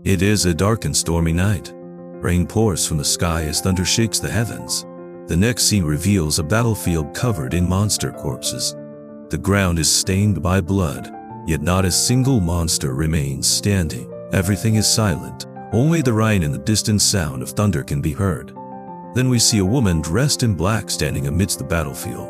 It is a dark and stormy night. Rain pours from the sky as thunder shakes the heavens. The next scene reveals a battlefield covered in monster corpses. The ground is stained by blood, yet not a single monster remains standing. Everything is silent. Only the rain and the distant sound of thunder can be heard. Then we see a woman dressed in black standing amidst the battlefield.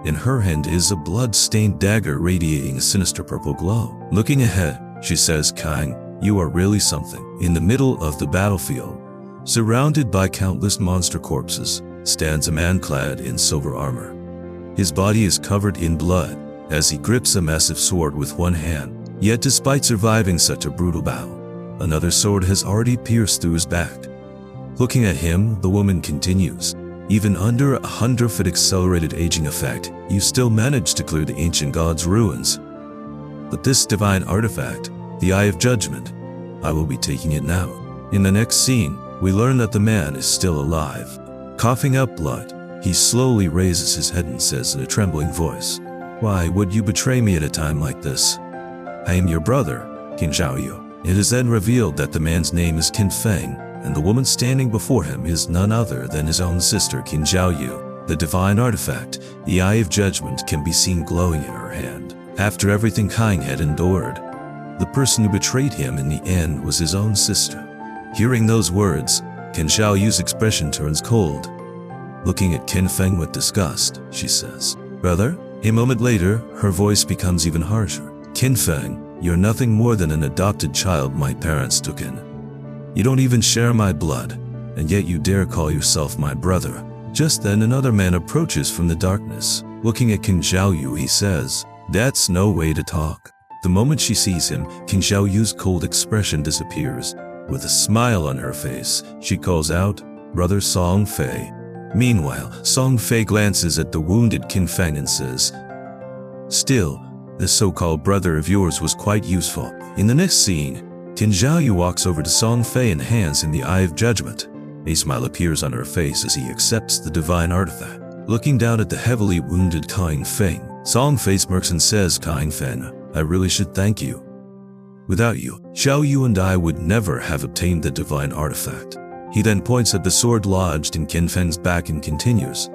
In her hand is a blood-stained dagger radiating a sinister purple glow. Looking ahead, she says, "Kang, you are really something." In the middle of the battlefield, surrounded by countless monster corpses, stands a man clad in silver armor. His body is covered in blood as he grips a massive sword with one hand. Yet despite surviving such a brutal battle, another sword has already pierced through his back. Looking at him, the woman continues, "Even under a 100-foot accelerated aging effect, you still managed to clear the ancient god's ruins. But this divine artifact, the Eye of Judgment, I will be taking it now." In the next scene, we learn that the man is still alive. Coughing up blood, he slowly raises his head and says in a trembling voice, "Why would you betray me at a time like this? I am your brother, Qin Xiaoyou." It is then revealed that the man's name is Qin Feng, and the woman standing before him is none other than his own sister, Qin Xiaoyou. The divine artifact, the Eye of Judgment, can be seen glowing in her hand. After everything Kang had endured, the person who betrayed him in the end was his own sister. Hearing those words, Qin Xiaoyou's expression turns cold. Looking at Qin Feng with disgust, she says, "Brother?" A moment later, her voice becomes even harsher. "Qin Feng, you're nothing more than an adopted child my parents took in. You don't even share my blood, and yet you dare call yourself my brother." Just then another man approaches from the darkness. Looking at Qin Xiaoyou, he says, "That's no way to talk." The moment she sees him, Qin Xiaoyou's cold expression disappears. With a smile on her face, she calls out, "Brother Song Fei." Meanwhile, Song Fei glances at the wounded Qin Feng and says, "Still, this so-called brother of yours was quite useful." In the next scene, Qin Xiaoyou walks over to Song Fei and hands him the Eye of Judgment. A smile appears on her face as he accepts the divine artifact. Looking down at the heavily wounded Qin Feng, Song Fei smirks and says, "Qin Feng, I really should thank you. Without you, Xiaoyou and I would never have obtained the divine artifact." He then points at the sword lodged in Qin Feng's back and continues,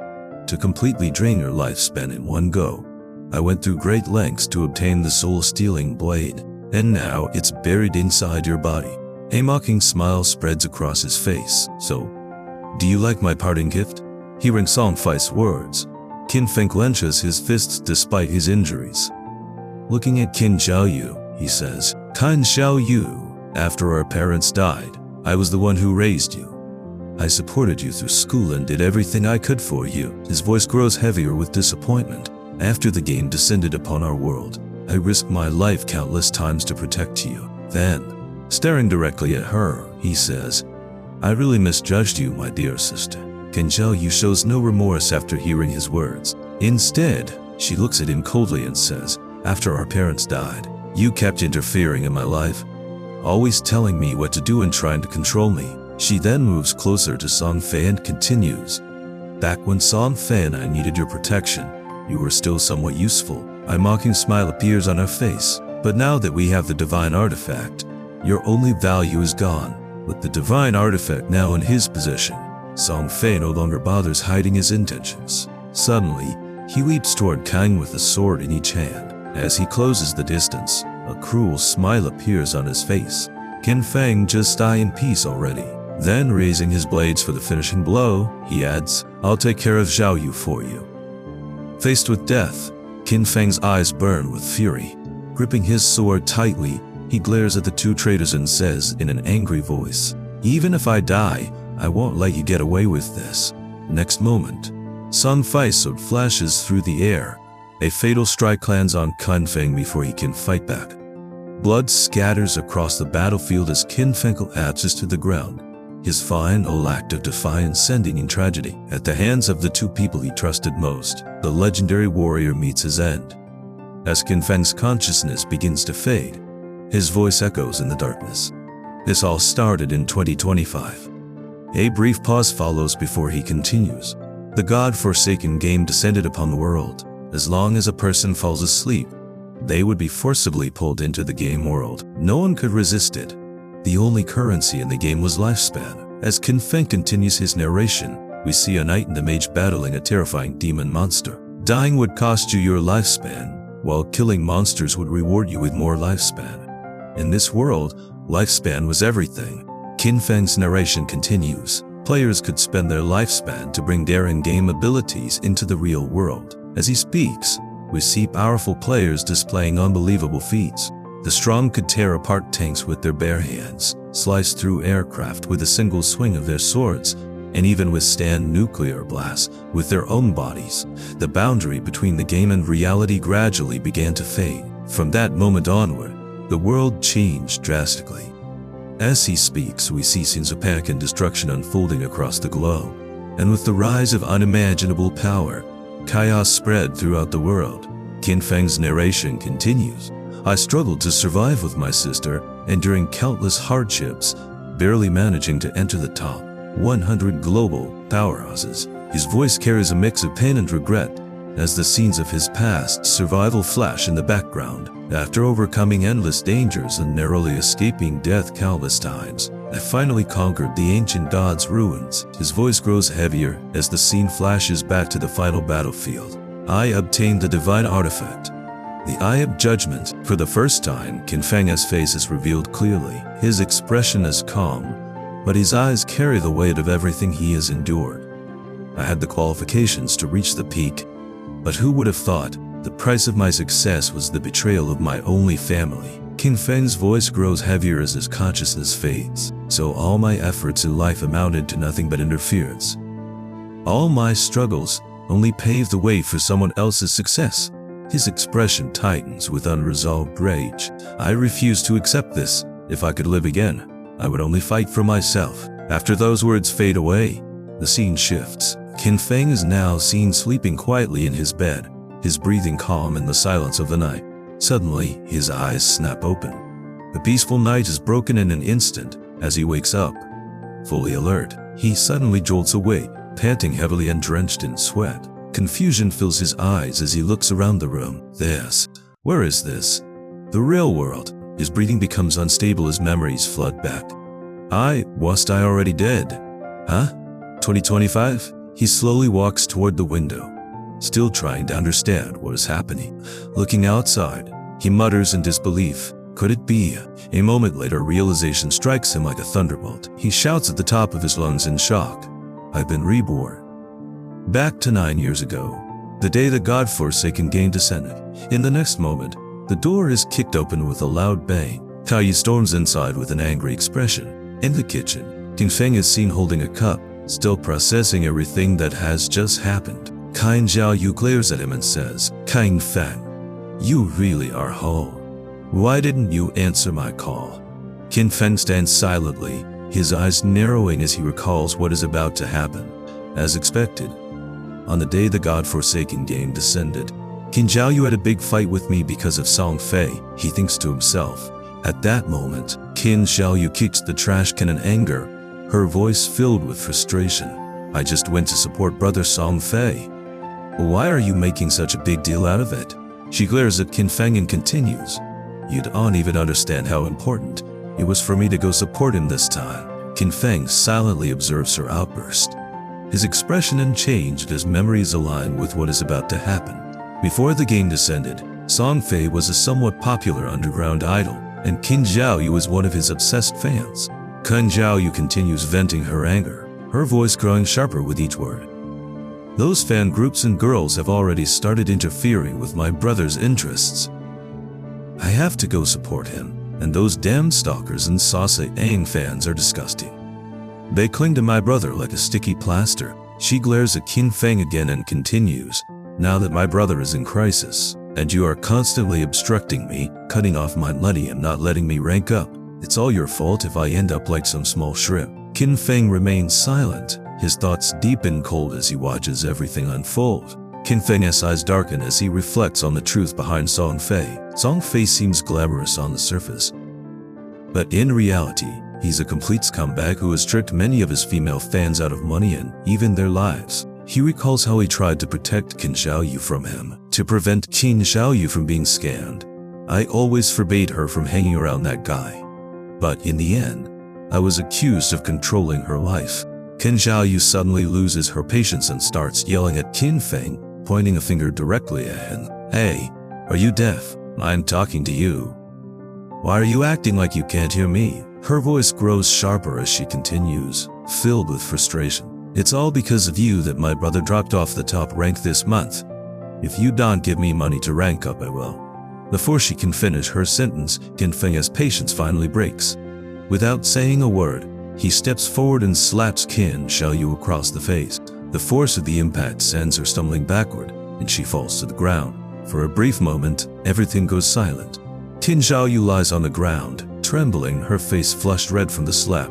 "To completely drain your lifespan in one go, I went through great lengths to obtain the soul-stealing blade, and now it's buried inside your body." A mocking smile spreads across his face. "So, do you like my parting gift?" Hearing Song Fei's words, Qin Feng clenches his fists despite his injuries. Looking at Qin Xiaoyou, he says, "Qin Xiaoyou, after our parents died, I was the one who raised you. I supported you through school and did everything I could for you." His voice grows heavier with disappointment. "After the game descended upon our world, I risked my life countless times to protect you." Then, staring directly at her, he says, "I really misjudged you, my dear sister." Qin Xiaoyou shows no remorse after hearing his words. Instead, she looks at him coldly and says, "After our parents died, you kept interfering in my life, always telling me what to do and trying to control me." She then moves closer to Song Fei and continues, "Back when Song Fei and I needed your protection, you were still somewhat useful." A mocking smile appears on her face. "But now that we have the divine artifact, your only value is gone." With the divine artifact now in his possession, Song Fei no longer bothers hiding his intentions. Suddenly, he leaps toward Kang with a sword in each hand. As he closes the distance, a cruel smile appears on his face. Qin Feng, just die in peace already. Then, raising his blades for the finishing blow, he adds, "I'll take care of Xiaoyou for you." Faced with death, Qin Feng's eyes burn with fury. Gripping his sword tightly, he glares at the two traitors and says in an angry voice, "Even if I die, I won't let you get away with this." Next moment, Song Fei's sword flashes through the air. A fatal strike lands on Qin Feng before he can fight back. Blood scatters across the battlefield as Qin Feng collapses to the ground, his final act of defiance ending in tragedy. At the hands of the two people he trusted most, the legendary warrior meets his end. As Qin Feng's consciousness begins to fade, his voice echoes in the darkness. This all started in 2025. A brief pause follows before he continues. "The God-forsaken game descended upon the world. As long as a person falls asleep, they would be forcibly pulled into the game world. No one could resist it. The only currency in the game was lifespan. As Qin Feng continues his narration, we see a knight and a mage battling a terrifying demon monster. Dying would cost you your lifespan, while killing monsters would reward you with more lifespan. In this world, lifespan was everything. Qin Feng's narration continues. Players could spend their lifespan to bring their in-game abilities into the real world. As he speaks, we see powerful players displaying unbelievable feats. The strong could tear apart tanks with their bare hands, slice through aircraft with a single swing of their swords, and even withstand nuclear blasts with their own bodies. The boundary between the game and reality gradually began to fade. From that moment onward, the world changed drastically. As he speaks, we see scenes of panic and destruction unfolding across the globe. And with the rise of unimaginable power, chaos spread throughout the world. Qin Feng's narration continues. I struggled to survive with my sister, enduring countless hardships, barely managing to enter the top 100 global powerhouses. His voice carries a mix of pain and regret, as the scenes of his past survival flash in the background. After overcoming endless dangers and narrowly escaping death countless times, I finally conquered the ancient god's ruins. His voice grows heavier as the scene flashes back to the final battlefield. I obtained the divine artifact, the Eye of Judgment. For the first time, Qin Feng's face is revealed clearly. His expression is calm, but his eyes carry the weight of everything he has endured. I had the qualifications to reach the peak, but who would have thought the price of my success was the betrayal of my only family? Qin Feng's voice grows heavier as his consciousness fades. So all my efforts in life amounted to nothing but interference. All my struggles only paved the way for someone else's success. His expression tightens with unresolved rage. I refuse to accept this. If I could live again, I would only fight for myself. After those words fade away, the scene shifts. Qin Feng is now seen sleeping quietly in his bed, his breathing calm in the silence of the night. Suddenly, his eyes snap open. The peaceful night is broken in an instant. As he wakes up, fully alert, he suddenly jolts awake, panting heavily and drenched in sweat. Confusion fills his eyes as he looks around the room. Where is this? The real world. His breathing becomes unstable as memories flood back. Was I already dead? 2025? He slowly walks toward the window, still trying to understand what is happening. Looking outside, he mutters in disbelief. Could it be? A moment later, realization strikes him like a thunderbolt. He shouts at the top of his lungs in shock. I've been reborn. Back to 9 years ago, the day the God-forsaken game descended. In the next moment, the door is kicked open with a loud bang. Xiaoyou storms inside with an angry expression. In the kitchen, Qin Feng is seen holding a cup, still processing everything that has just happened. Qin Xiaoyou glares at him and says, Qin Feng, you really are home. Why didn't you answer my call? Qin Feng stands silently, his eyes narrowing as he recalls what is about to happen. As expected, on the day the God-forsaken game descended, Qin Xiaoyou had a big fight with me because of Song Fei, he thinks to himself. At that moment, Qin Xiaoyou kicks the trash can in anger, her voice filled with frustration. I just went to support brother Song Fei. Why are you making such a big deal out of it? She glares at Qin Feng and continues. You don't even understand how important it was for me to go support him this time. Qin Feng silently observes her outburst. His expression unchanged as memories align with what is about to happen. Before the game descended, Song Fei was a somewhat popular underground idol, and Qin Xiaoyou was one of his obsessed fans. Qin Xiaoyou continues venting her anger, her voice growing sharper with each word. Those fan groups and girls have already started interfering with my brother's interests. I have to go support him, and those damn stalkers and Sase Aang fans are disgusting. They cling to my brother like a sticky plaster. She glares at Qin Feng again and continues. Now that my brother is in crisis, and you are constantly obstructing me, cutting off my money and not letting me rank up, it's all your fault if I end up like some small shrimp. Qin Feng remains silent, his thoughts deep and cold as he watches everything unfold. Qin Feng's eyes darken as he reflects on the truth behind Song Fei. Song Fei seems glamorous on the surface, but in reality, he's a complete scumbag who has tricked many of his female fans out of money and even their lives. He recalls how he tried to protect Qin Xiaoyou from him, to prevent Qin Xiaoyou from being scammed. I always forbade her from hanging around that guy. But in the end, I was accused of controlling her life. Qin Xiaoyou suddenly loses her patience and starts yelling at Qin Feng, pointing a finger directly at him. Hey, are you deaf? I'm talking to you. Why are you acting like you can't hear me? Her voice grows sharper as she continues, filled with frustration. It's all because of you that my brother dropped off the top rank this month. If you don't give me money to rank up, I will. Before she can finish her sentence, Qin Feng's patience finally breaks. Without saying a word, he steps forward and slaps Qin Xiaoyou across the face. The force of the impact sends her stumbling backward, and she falls to the ground. For a brief moment, everything goes silent. Qin Xiaoyou lies on the ground, trembling, her face flushed red from the slap.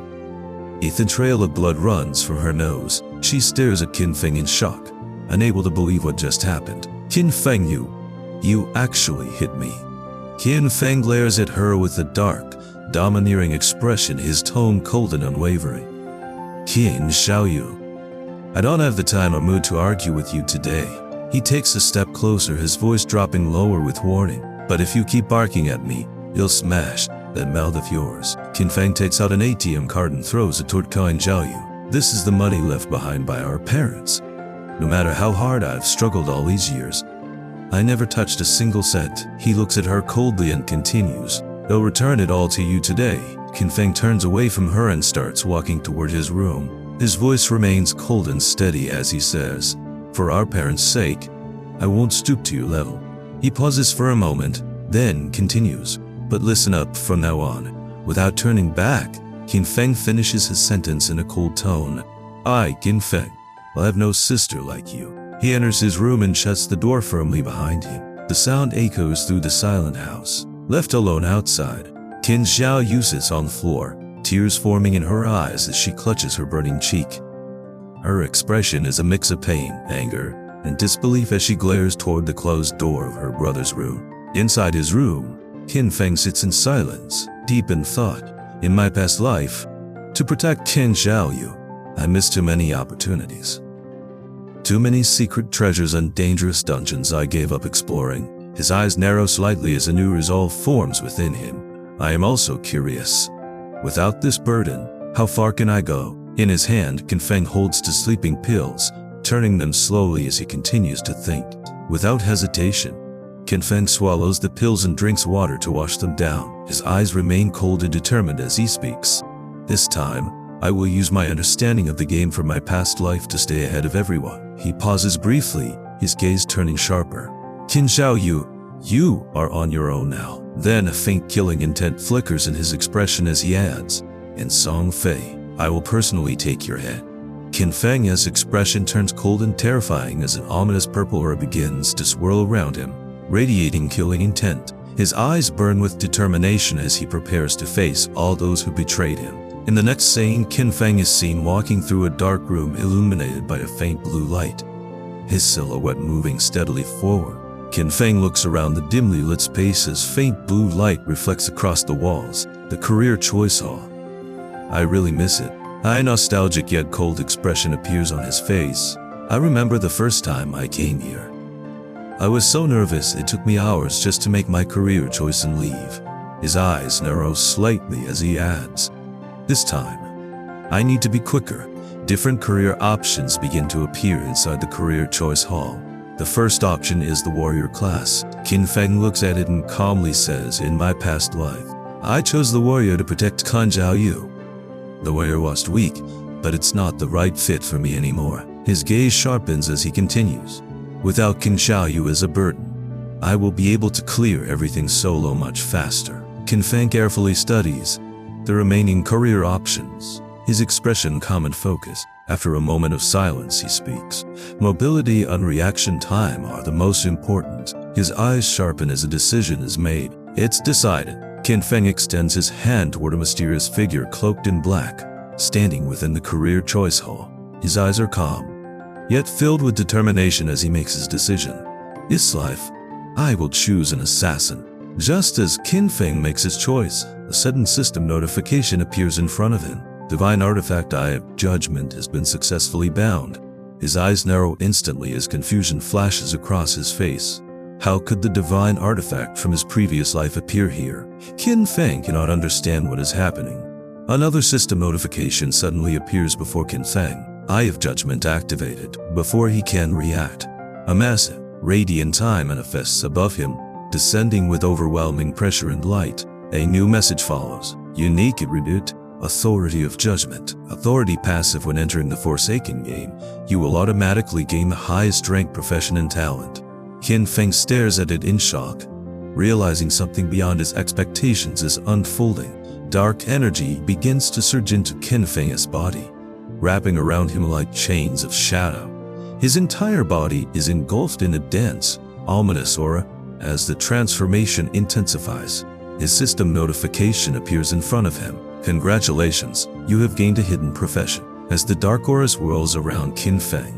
A thin trail of blood runs from her nose. She stares at Qin Feng in shock, unable to believe what just happened. Qin Feng, you actually hit me. Qin Feng glares at her with a dark, domineering expression, his tone cold and unwavering. Qin Xiaoyou, I don't have the time or mood to argue with you today. He takes a step closer, his voice dropping lower with warning. But if you keep barking at me, you'll smash that mouth of yours. Qin Feng takes out an ATM card and throws it toward Qin Xiaoyou. This is the money left behind by our parents. No matter how hard I've struggled all these years, I never touched a single cent. He looks at her coldly and continues, They'll return it all to you today. Qin Feng turns away from her and starts walking toward his room. His voice remains cold and steady as he says, For our parents' sake, I won't stoop to your level. He pauses for a moment, then continues, But listen up from now on. Without turning back, Qin Feng finishes his sentence in a cold tone. I, Qin Feng, will have no sister like you. He enters his room and shuts the door firmly behind him. The sound echoes through the silent house. Left alone outside, Qin Xiaoyou sits on the floor, tears forming in her eyes as she clutches her burning cheek. Her expression is a mix of pain, anger, and disbelief as she glares toward the closed door of her brother's room. Inside his room, Qin Feng sits in silence, deep in thought. In my past life, to protect Qin Xiaoyou, I missed too many opportunities. Too many secret treasures and dangerous dungeons I gave up exploring. His eyes narrow slightly as a new resolve forms within him. I am also curious. Without this burden, how far can I go? In his hand, Qin Feng holds two sleeping pills, turning them slowly as he continues to think. Without hesitation, Qin Feng swallows the pills and drinks water to wash them down. His eyes remain cold and determined as he speaks. This time, I will use my understanding of the game from my past life to stay ahead of everyone. He pauses briefly, his gaze turning sharper. Qin Xiaoyou, you are on your own now. Then a faint killing intent flickers in his expression as he adds, And Song Fei, I will personally take your head. Qin Feng's expression turns cold and terrifying as an ominous purple aura begins to swirl around him, radiating killing intent. His eyes burn with determination as he prepares to face all those who betrayed him. In the next scene, Qin Feng is seen walking through a dark room illuminated by a faint blue light, his silhouette moving steadily forward. Qin Feng looks around the dimly lit space as faint blue light reflects across the walls. The career choice hall. I really miss it. A nostalgic yet cold expression appears on his face. I remember the first time I came here. I was so nervous it took me hours just to make my career choice and leave. His eyes narrow slightly as he adds, This time, I need to be quicker. Different career options begin to appear inside the career choice hall. The first option is the warrior class. Qin Feng looks at it and calmly says, In my past life, I chose the warrior to protect Qin Xiaoyou. The warrior was weak, but it's not the right fit for me anymore. His gaze sharpens as he continues. Without Qin Xiaoyou as a burden, I will be able to clear everything solo much faster. Qin Feng carefully studies the remaining career options, his expression calm and focused. After a moment of silence, he speaks. Mobility and reaction time are the most important. His eyes sharpen as a decision is made. It's decided. Qin Feng extends his hand toward a mysterious figure cloaked in black, standing within the career choice hall. His eyes are calm, yet filled with determination as he makes his decision. This life, I will choose an assassin. Just as Qin Feng makes his choice, a sudden system notification appears in front of him. Divine artifact Eye of Judgment has been successfully bound. His eyes narrow instantly as confusion flashes across his face. How could the divine artifact from his previous life appear here? Qin Feng cannot understand what is happening. Another system notification suddenly appears before Qin Feng. Eye of Judgment activated. Before he can react, a massive, radiant time manifests above him, descending with overwhelming pressure and light. A new message follows. Unique REBIRTH, Authority of Judgment. Authority passive. When entering the Forsaken game, you will automatically gain the highest rank, profession, and talent. Qin Feng stares at it in shock, realizing something beyond his expectations is unfolding. Dark energy begins to surge into Qin Feng's body, wrapping around him like chains of shadow. His entire body is engulfed in a dense, ominous aura. As the transformation intensifies, his system notification appears in front of him. Congratulations, you have gained a hidden profession. As the dark aura swirls around Qin Feng,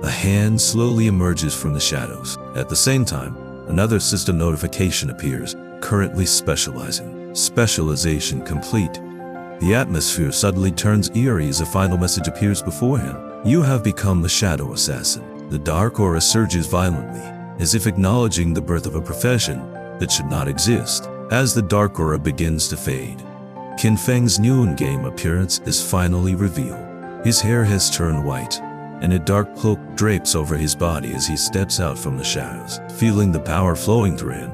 a hand slowly emerges from the shadows. At the same time, another system notification appears, currently specializing. Specialization complete. The atmosphere suddenly turns eerie as a final message appears before him. You have become the Shadow Assassin. The dark aura surges violently, as if acknowledging the birth of a profession that should not exist. As the dark aura begins to fade, Qin Feng's new in-game appearance is finally revealed. His hair has turned white, and a dark cloak drapes over his body as he steps out from the shadows. Feeling the power flowing through him,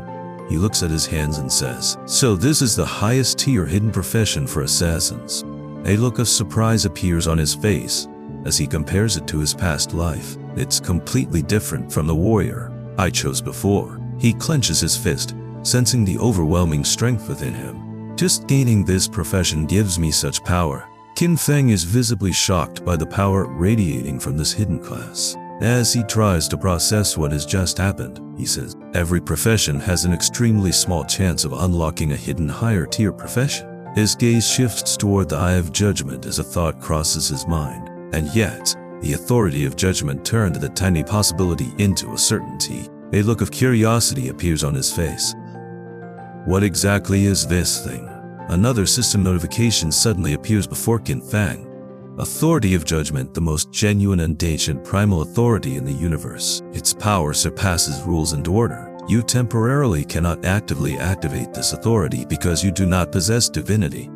he looks at his hands and says, "So this is the highest tier hidden profession for assassins." A look of surprise appears on his face as he compares it to his past life. It's completely different from the warrior I chose before. He clenches his fist, sensing the overwhelming strength within him. Just gaining this profession gives me such power. Qin Feng is visibly shocked by the power radiating from this hidden class. As he tries to process what has just happened, he says, "Every profession has an extremely small chance of unlocking a hidden higher tier profession." His gaze shifts toward the Eye of Judgment as a thought crosses his mind. And yet, the Authority of Judgment turned the tiny possibility into a certainty. A look of curiosity appears on his face. What exactly is this thing? Another system notification suddenly appears before Qin Feng. Authority of Judgment, the most genuine and ancient primal authority in the universe. Its power surpasses rules and order. You temporarily cannot actively activate this authority because you do not possess divinity,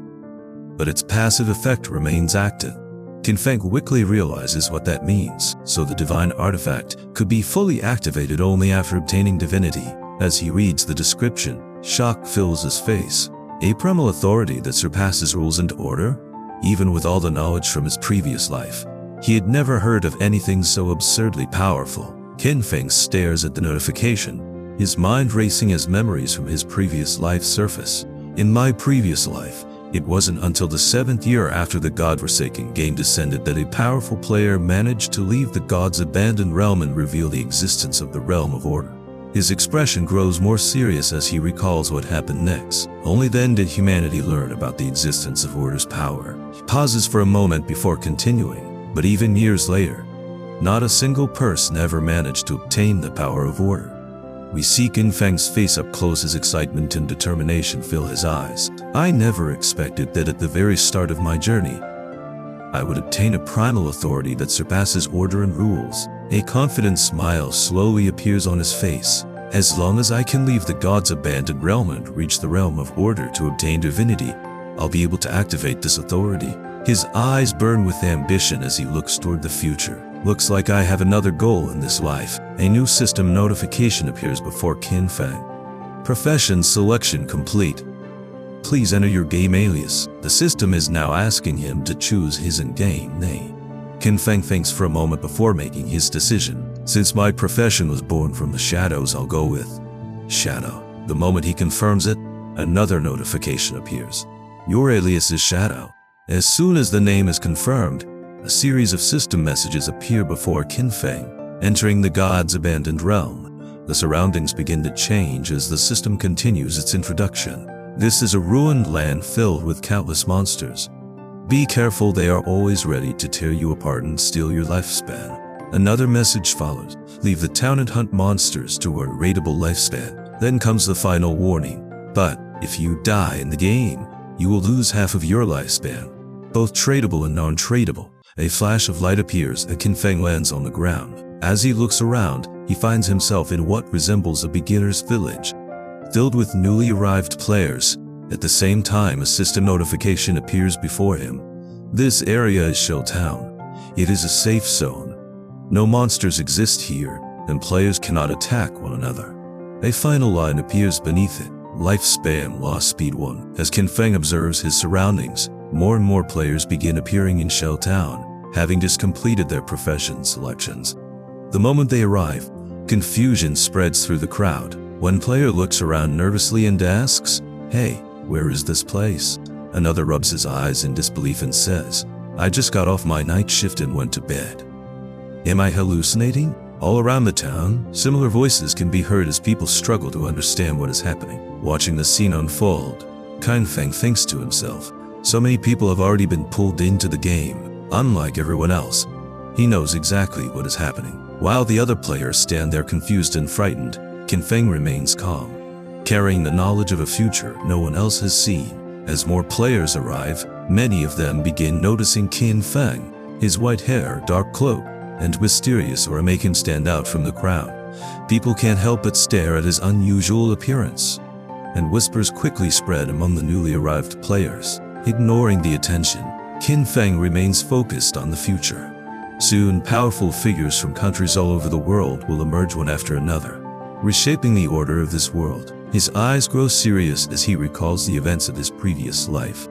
but its passive effect remains active. Qin Feng quickly realizes what that means, so the divine artifact could be fully activated only after obtaining divinity. As he reads the description, shock fills his face. A primal authority that surpasses rules and order? Even with all the knowledge from his previous life, he had never heard of anything so absurdly powerful. Qin Feng stares at the notification, his mind racing as memories from his previous life surface. In my previous life, it wasn't until the 7th year after the God-forsaken game descended that a powerful player managed to leave the God's abandoned realm and reveal the existence of the Realm of Order. His expression grows more serious as he recalls what happened next. Only then did humanity learn about the existence of Order's power. He pauses for a moment before continuing, but even years later, not a single person ever managed to obtain the power of Order. We see Qin Feng's face up close as excitement and determination fill his eyes. I never expected that at the very start of my journey, I would obtain a primal authority that surpasses order and rules. A confident smile slowly appears on his face. As long as I can leave the God's abandoned realm and reach the realm of order to obtain divinity, I'll be able to activate this authority. His eyes burn with ambition as he looks toward the future. Looks like I have another goal in this life. A new system notification appears before Qin Feng. Profession selection complete. Please enter your game alias. The system is now asking him to choose his in-game name. Qin Feng thinks for a moment before making his decision. Since my profession was born from the shadows, I'll go with Shadow. The moment he confirms it, another notification appears. Your alias is Shadow. As soon as the name is confirmed, a series of system messages appear before Qin Feng. Entering the God's abandoned realm, the surroundings begin to change as the system continues its introduction. This is a ruined land filled with countless monsters. Be careful, they are always ready to tear you apart and steal your lifespan. Another message follows. Leave the town and hunt monsters to earn rateable lifespan. Then comes the final warning. But if you die in the game, you will lose half of your lifespan, both tradable and non-tradable. A flash of light appears and Qin Feng lands on the ground. As he looks around, he finds himself in what resembles a beginner's village, filled with newly arrived players. At the same time, a system notification appears before him. This area is Shell Town. It is a safe zone. No monsters exist here, and players cannot attack one another. A final line appears beneath it. Lifespan lost speed 1. As Qin Feng observes his surroundings, more and more players begin appearing in Shell Town, having just completed their profession selections. The moment they arrive, confusion spreads through the crowd. One player looks around nervously and asks, "Hey, where is this place?" Another rubs his eyes in disbelief and says, "I just got off my night shift and went to bed." Am I hallucinating? All around the town, similar voices can be heard as people struggle to understand what is happening. Watching the scene unfold, Qin Feng thinks to himself, so many people have already been pulled into the game. Unlike everyone else, he knows exactly what is happening. While the other players stand there confused and frightened, Qin Feng remains calm, carrying the knowledge of a future no one else has seen. As more players arrive, many of them begin noticing Qin Feng. His white hair, dark cloak, and mysterious aura make him stand out from the crowd. People can't help but stare at his unusual appearance, and whispers quickly spread among the newly arrived players. Ignoring the attention, Qin Feng remains focused on the future. Soon, powerful figures from countries all over the world will emerge one after another, reshaping the order of this world. His eyes grow serious as he recalls the events of his previous life.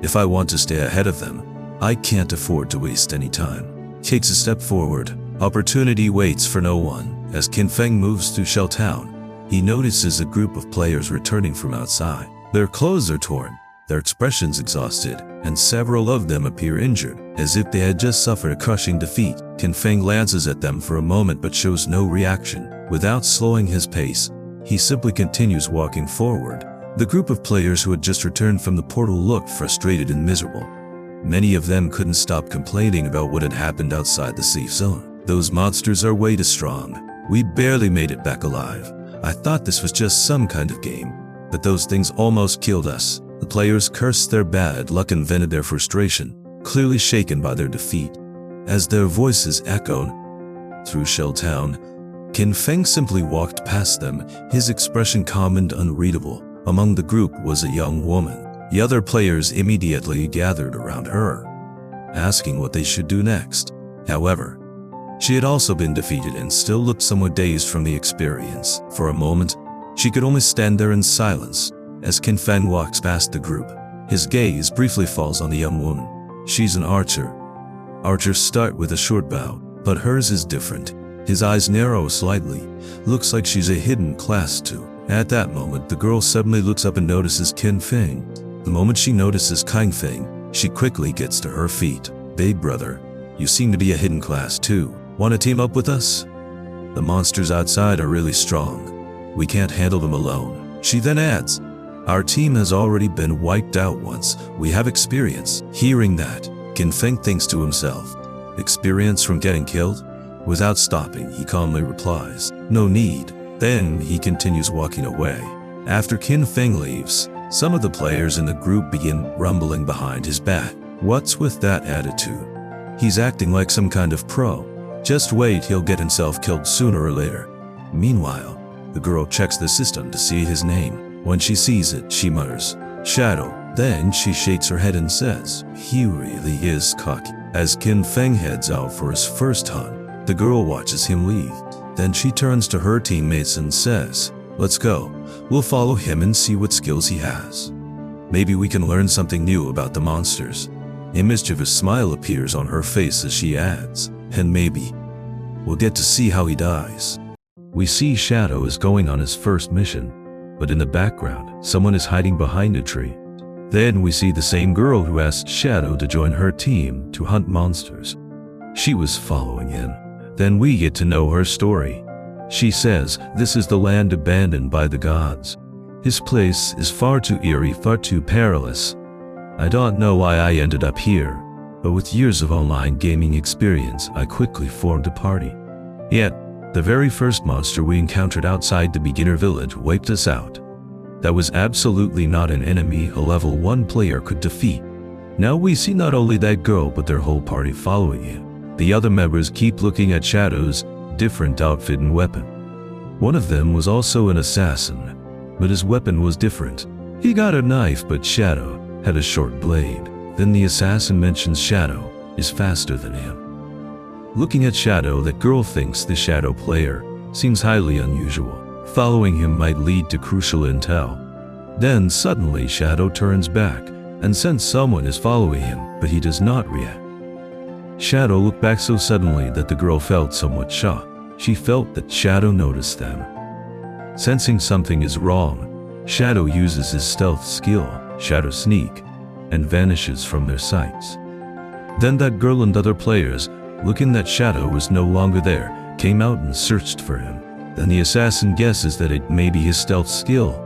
If I want to stay ahead of them, I can't afford to waste any time. Takes a step forward. Opportunity waits for no one. As Qin Feng moves through Shell Town, he notices a group of players returning from outside. Their clothes are torn, their expressions exhausted, and several of them appear injured, as if they had just suffered a crushing defeat. Qin Feng glances at them for a moment but shows no reaction. Without slowing his pace, he simply continues walking forward. The group of players who had just returned from the portal looked frustrated and miserable. Many of them couldn't stop complaining about what had happened outside the safe zone. "Those monsters are way too strong. We barely made it back alive. I thought this was just some kind of game, but those things almost killed us." The players cursed their bad luck and vented their frustration, clearly shaken by their defeat. As their voices echoed through Shell Town, Qin Feng simply walked past them, his expression calm and unreadable. Among the group was a young woman. The other players immediately gathered around her, asking what they should do next. However, she had also been defeated and still looked somewhat dazed from the experience. For a moment, she could only stand there in silence. As Qin Feng walks past the group, his gaze briefly falls on the young woman. She's an archer. Archers start with a short bow, but hers is different. His eyes narrow slightly. Looks like she's a hidden class 2. At that moment, the girl suddenly looks up and notices Qin Feng. The moment she notices Qin Feng, she quickly gets to her feet. "Babe brother, you seem to be a hidden class 2. Want to team up with us? The monsters outside are really strong. We can't handle them alone." She then adds, "Our team has already been wiped out once. We have experience." Hearing that, Qin Feng thinks to himself, "Experience from getting killed?" Without stopping, he calmly replies, "No need." Then he continues walking away. After Qin Feng leaves, some of the players in the group begin rumbling behind his back. What's with that attitude? He's acting like some kind of pro. Just wait, he'll get himself killed sooner or later. Meanwhile, the girl checks the system to see his name. When she sees it, she mutters, "Shadow." Then she shakes her head and says, "He really is cocky." As Qin Feng heads out for his first hunt, the girl watches him leave. Then she turns to her teammates and says, "Let's go. We'll follow him and see what skills he has. Maybe we can learn something new about the monsters." A mischievous smile appears on her face as she adds, "And maybe we'll get to see how he dies." We see Shadow is going on his first mission, but in the background, someone is hiding behind a tree. Then we see the same girl who asked Shadow to join her team to hunt monsters. She was following him. Then we get to know her story. She says, "This is the land abandoned by the gods. This place is far too eerie, far too perilous. I don't know why I ended up here, but with years of online gaming experience, I quickly formed a party. Yet, the very first monster we encountered outside the beginner village wiped us out. That was absolutely not an enemy a level 1 player could defeat. Now we see not only that girl but their whole party following him. The other members keep looking at Shadows, different outfit and weapon. One of them was also an assassin, but his weapon was different. He got a knife, but Shadow had a short blade. Then the assassin mentions Shadow is faster than him. Looking at Shadow, that girl thinks the Shadow player seems highly unusual. Following him might lead to crucial intel. Then suddenly Shadow turns back and senses someone is following him, but he does not react. Shadow looked back so suddenly that the girl felt somewhat shocked. She felt that Shadow noticed them. Sensing something is wrong, Shadow uses his stealth skill, Shadow Sneak, and vanishes from their sights. Then that girl and other players, looking that Shadow was no longer there, came out and searched for him. Then the assassin guesses that it may be his stealth skill.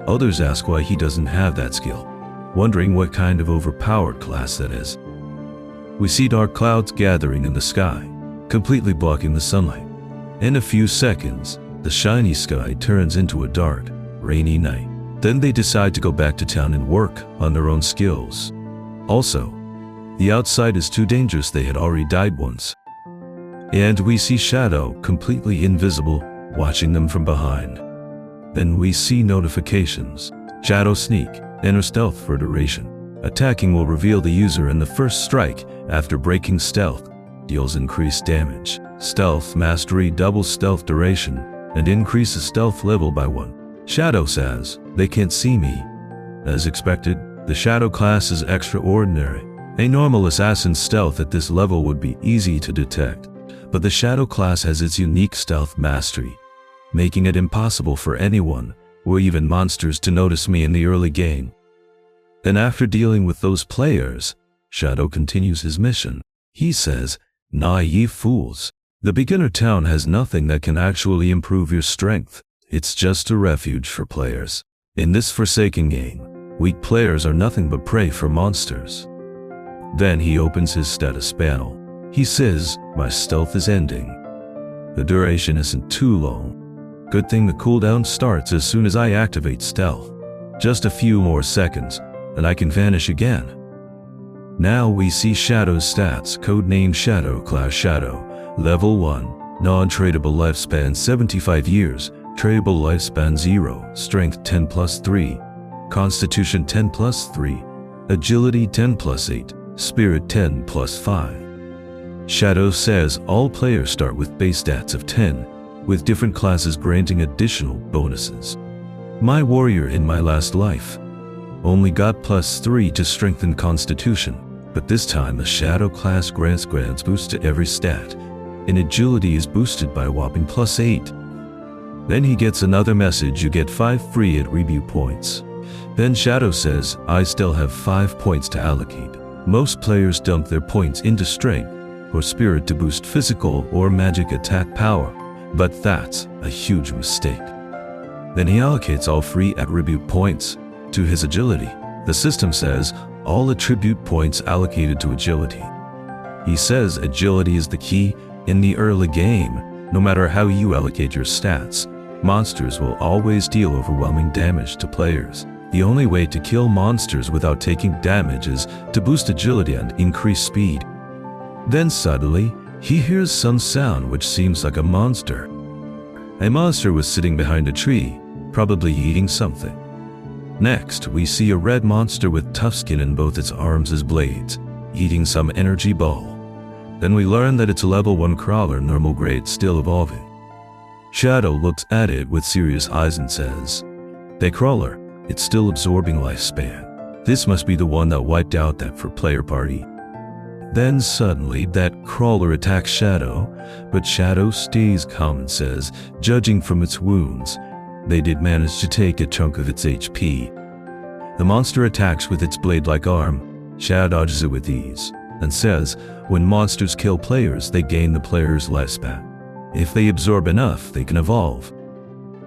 Others ask why he doesn't have that skill, wondering what kind of overpowered class that is. We see dark clouds gathering in the sky, completely blocking the sunlight. In a few seconds, the shiny sky turns into a dark, rainy night. Then they decide to go back to town and work on their own skills. Also, the outside is too dangerous, they had already died once. And we see Shadow completely invisible, watching them from behind. Then we see notifications. Shadow Sneak, enter stealth for duration. Attacking will reveal the user, and the first strike after breaking stealth deals increased damage. Stealth Mastery doubles stealth duration and increases stealth level by 1. Shadow says, they can't see me. As expected, the Shadow class is extraordinary. A normal assassin's stealth at this level would be easy to detect, but the Shadow class has its unique stealth mastery, making it impossible for anyone, or even monsters, to notice me in the early game. And after dealing with those players, Shadow continues his mission. He says, naive fools. The beginner town has nothing that can actually improve your strength. It's just a refuge for players. In this forsaken game, weak players are nothing but prey for monsters. Then he opens his status panel. He says, my stealth is ending. The duration isn't too long. Good thing the cooldown starts as soon as I activate stealth. Just a few more seconds, and I can vanish again. Now we see Shadow's stats, codename Shadow, class Shadow, level 1, non-tradable lifespan 75 years, tradable lifespan 0, strength 10 plus 3, constitution 10 plus 3, agility 10 plus 8, spirit 10 plus 5. Shadow says all players start with base stats of 10, with different classes granting additional bonuses. My warrior in my last life only got plus 3 to strengthen constitution, but this time the Shadow class grants boosts to every stat, and agility is boosted by a whopping plus 8. Then he gets another message, you get 5 free attribute points. Then Shadow says, I still have 5 points to allocate. Most players dump their points into strength or spirit to boost physical or magic attack power, but that's a huge mistake. Then he allocates all free attribute points to his agility. The system says all attribute points allocated to agility. He says agility is the key in the early game. No matter how you allocate your stats, monsters will always deal overwhelming damage to players. The only way to kill monsters without taking damage is to boost agility and increase speed. Then suddenly, he hears some sound which seems like a monster. A monster was sitting behind a tree, probably eating something. Next, we see a red monster with tough skin and both its arms as blades, eating some energy ball. Then we learn that it's a level 1 crawler, normal grade, still evolving. Shadow looks at it with serious eyes and says, "The crawler, it's still absorbing lifespan. This must be the one that wiped out that 4-player party." Then suddenly that crawler attacks Shadow, but Shadow stays calm and says, judging from its wounds, they did manage to take a chunk of its HP. The monster attacks with its blade-like arm. Shadow dodges it with ease and says, when monsters kill players, they gain the player's lifespan. If they absorb enough, they can evolve.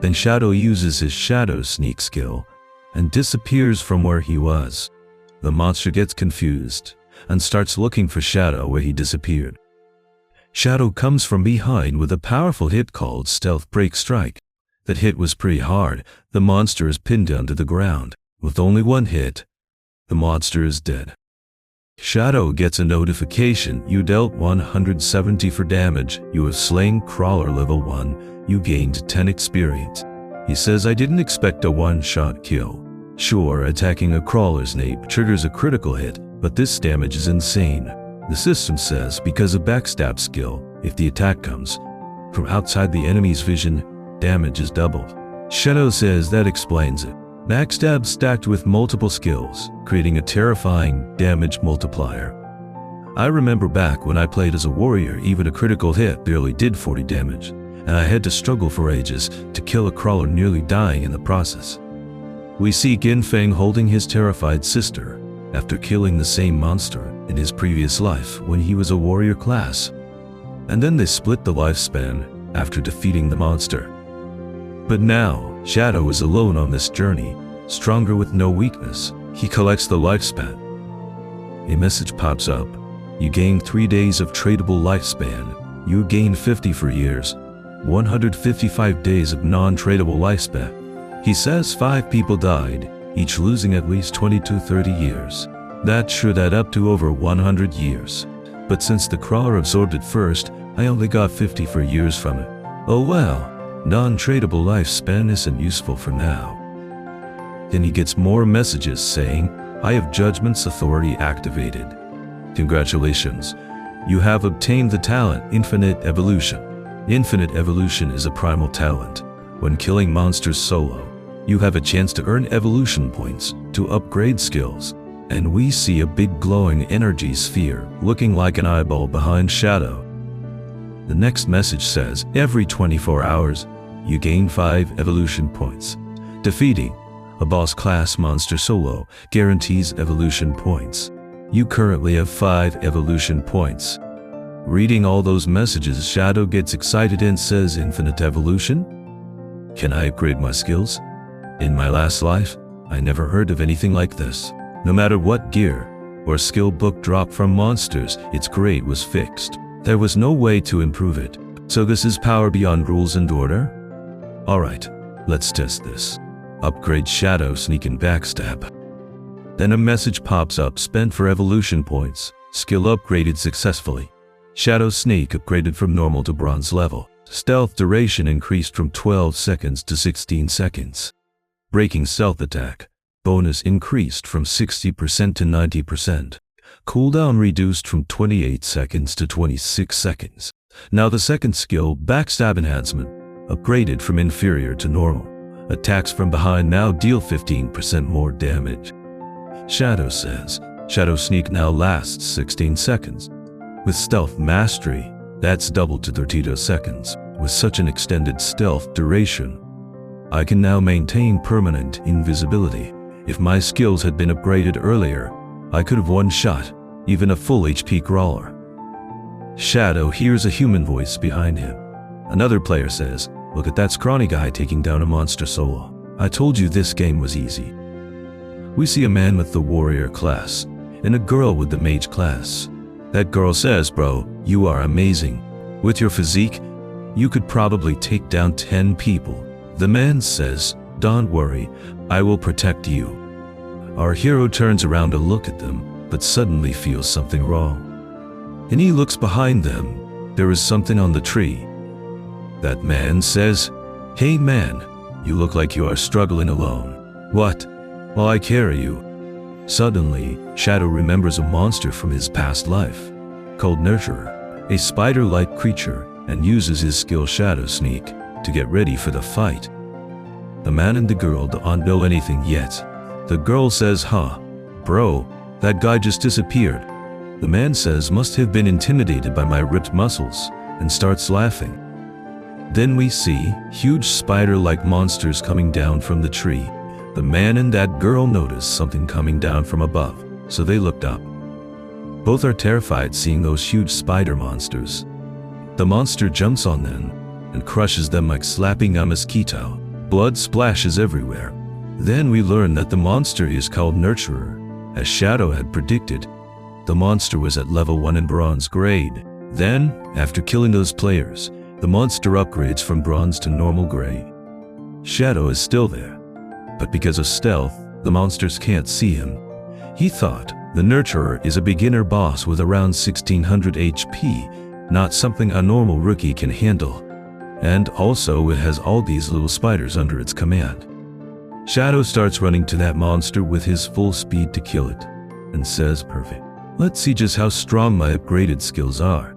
Then Shadow uses his Shadow Sneak skill and disappears from where he was. The monster gets confused and starts looking for Shadow where he disappeared. Shadow comes from behind with a powerful hit called Stealth Break Strike. That hit was pretty hard. The monster is pinned down to the ground. With only one hit, the monster is dead. Shadow gets a notification. You dealt 170 for damage. You have slain crawler level 1. You gained 10 experience. He says, I didn't expect a one-shot kill. Sure, attacking a crawler's nape triggers a critical hit, but this damage is insane. The system says because of backstab skill, if the attack comes from outside the enemy's vision, damage is doubled. Shadow says that explains it. Backstab stacked with multiple skills, creating a terrifying damage multiplier. I remember back when I played as a warrior, even a critical hit barely did 40 damage, and I had to struggle for ages to kill a crawler, nearly dying in the process. We see Qin Feng holding his terrified sister after killing the same monster in his previous life when he was a warrior class. And then they split the lifespan after defeating the monster. But now, Shadow is alone on this journey, stronger with no weakness. He collects the lifespan. A message pops up. You gain 3 days of tradable lifespan. You gain 50 for years. 155 days of non-tradable lifespan. He says 5 people died, each losing at least 20 to 30 years. That should add up to over 100 years. But since the crawler absorbed it first, I only got 50 for years from it. Oh well, non-tradable lifespan isn't useful for now. Then he gets more messages saying, I have Judgment's authority activated. Congratulations, you have obtained the talent Infinite Evolution. Infinite Evolution is a primal talent. When killing monsters solo, you have a chance to earn evolution points to upgrade skills. And we see a big glowing energy sphere looking like an eyeball behind Shadow. The next message says, every 24 hours, you gain 5 evolution points. Defeating a boss class monster solo guarantees evolution points. You currently have 5 evolution points. Reading all those messages, Shadow gets excited and says, Infinite Evolution? Can I upgrade my skills? In my last life, I never heard of anything like this. No matter what gear or skill book dropped from monsters, its grade was fixed. There was no way to improve it. So this is power beyond rules and order? Alright, let's test this. Upgrade Shadow, Sneak and Backstab. Then a message pops up, spent for evolution points. Skill upgraded successfully. Shadow Sneak upgraded from normal to bronze level. Stealth duration increased from 12 seconds to 16 seconds. Breaking stealth attack. Bonus increased from 60% to 90%. Cooldown reduced from 28 seconds to 26 seconds. Now the second skill, Backstab Enhancement, upgraded from inferior to normal. Attacks from behind now deal 15% more damage. Shadow says, Shadow Sneak now lasts 16 seconds. With Stealth Mastery, that's doubled to 32 seconds. With such an extended stealth duration, I can now maintain permanent invisibility. If my skills had been upgraded earlier, I could have one-shot even a full HP crawler. Shadow hears a human voice behind him. Another player says, look at that scrawny guy taking down a monster solo. I told you this game was easy. We see a man with the warrior class and a girl with the mage class. That girl says, bro, you are amazing. With your physique, you could probably take down 10 people. The man says, don't worry, I will protect you. Our hero turns around to look at them, but suddenly feels something wrong. And he looks behind them. There is something on the tree. That man says, hey man, you look like you are struggling alone. What? Well, I carry you. Suddenly, Shadow remembers a monster from his past life, called Nurturer, a spider-like creature, and uses his skill Shadow Sneak to get ready for the fight. The man and the girl don't know anything yet. The girl says, huh, bro, that guy just disappeared. The man says, must have been intimidated by my ripped muscles, and starts laughing. Then we see huge spider-like monsters coming down from the tree. The man and that girl notice something coming down from above, so they looked up. Both are terrified seeing those huge spider monsters. The monster jumps on them and crushes them like slapping a mosquito. Blood splashes everywhere. Then we learn that the monster is called Nurturer. As Shadow had predicted, the monster was at level 1 in bronze grade. Then, after killing those players, the monster upgrades from bronze to normal grade. Shadow is still there, but because of stealth, the monsters can't see him. He thought The Nurturer is a beginner boss with around 1600 HP, not something a normal rookie can handle. And also it has all these little spiders under its command. Shadow starts running to that monster with his full speed to kill it, and says, "Perfect. Let's see just how strong my upgraded skills are."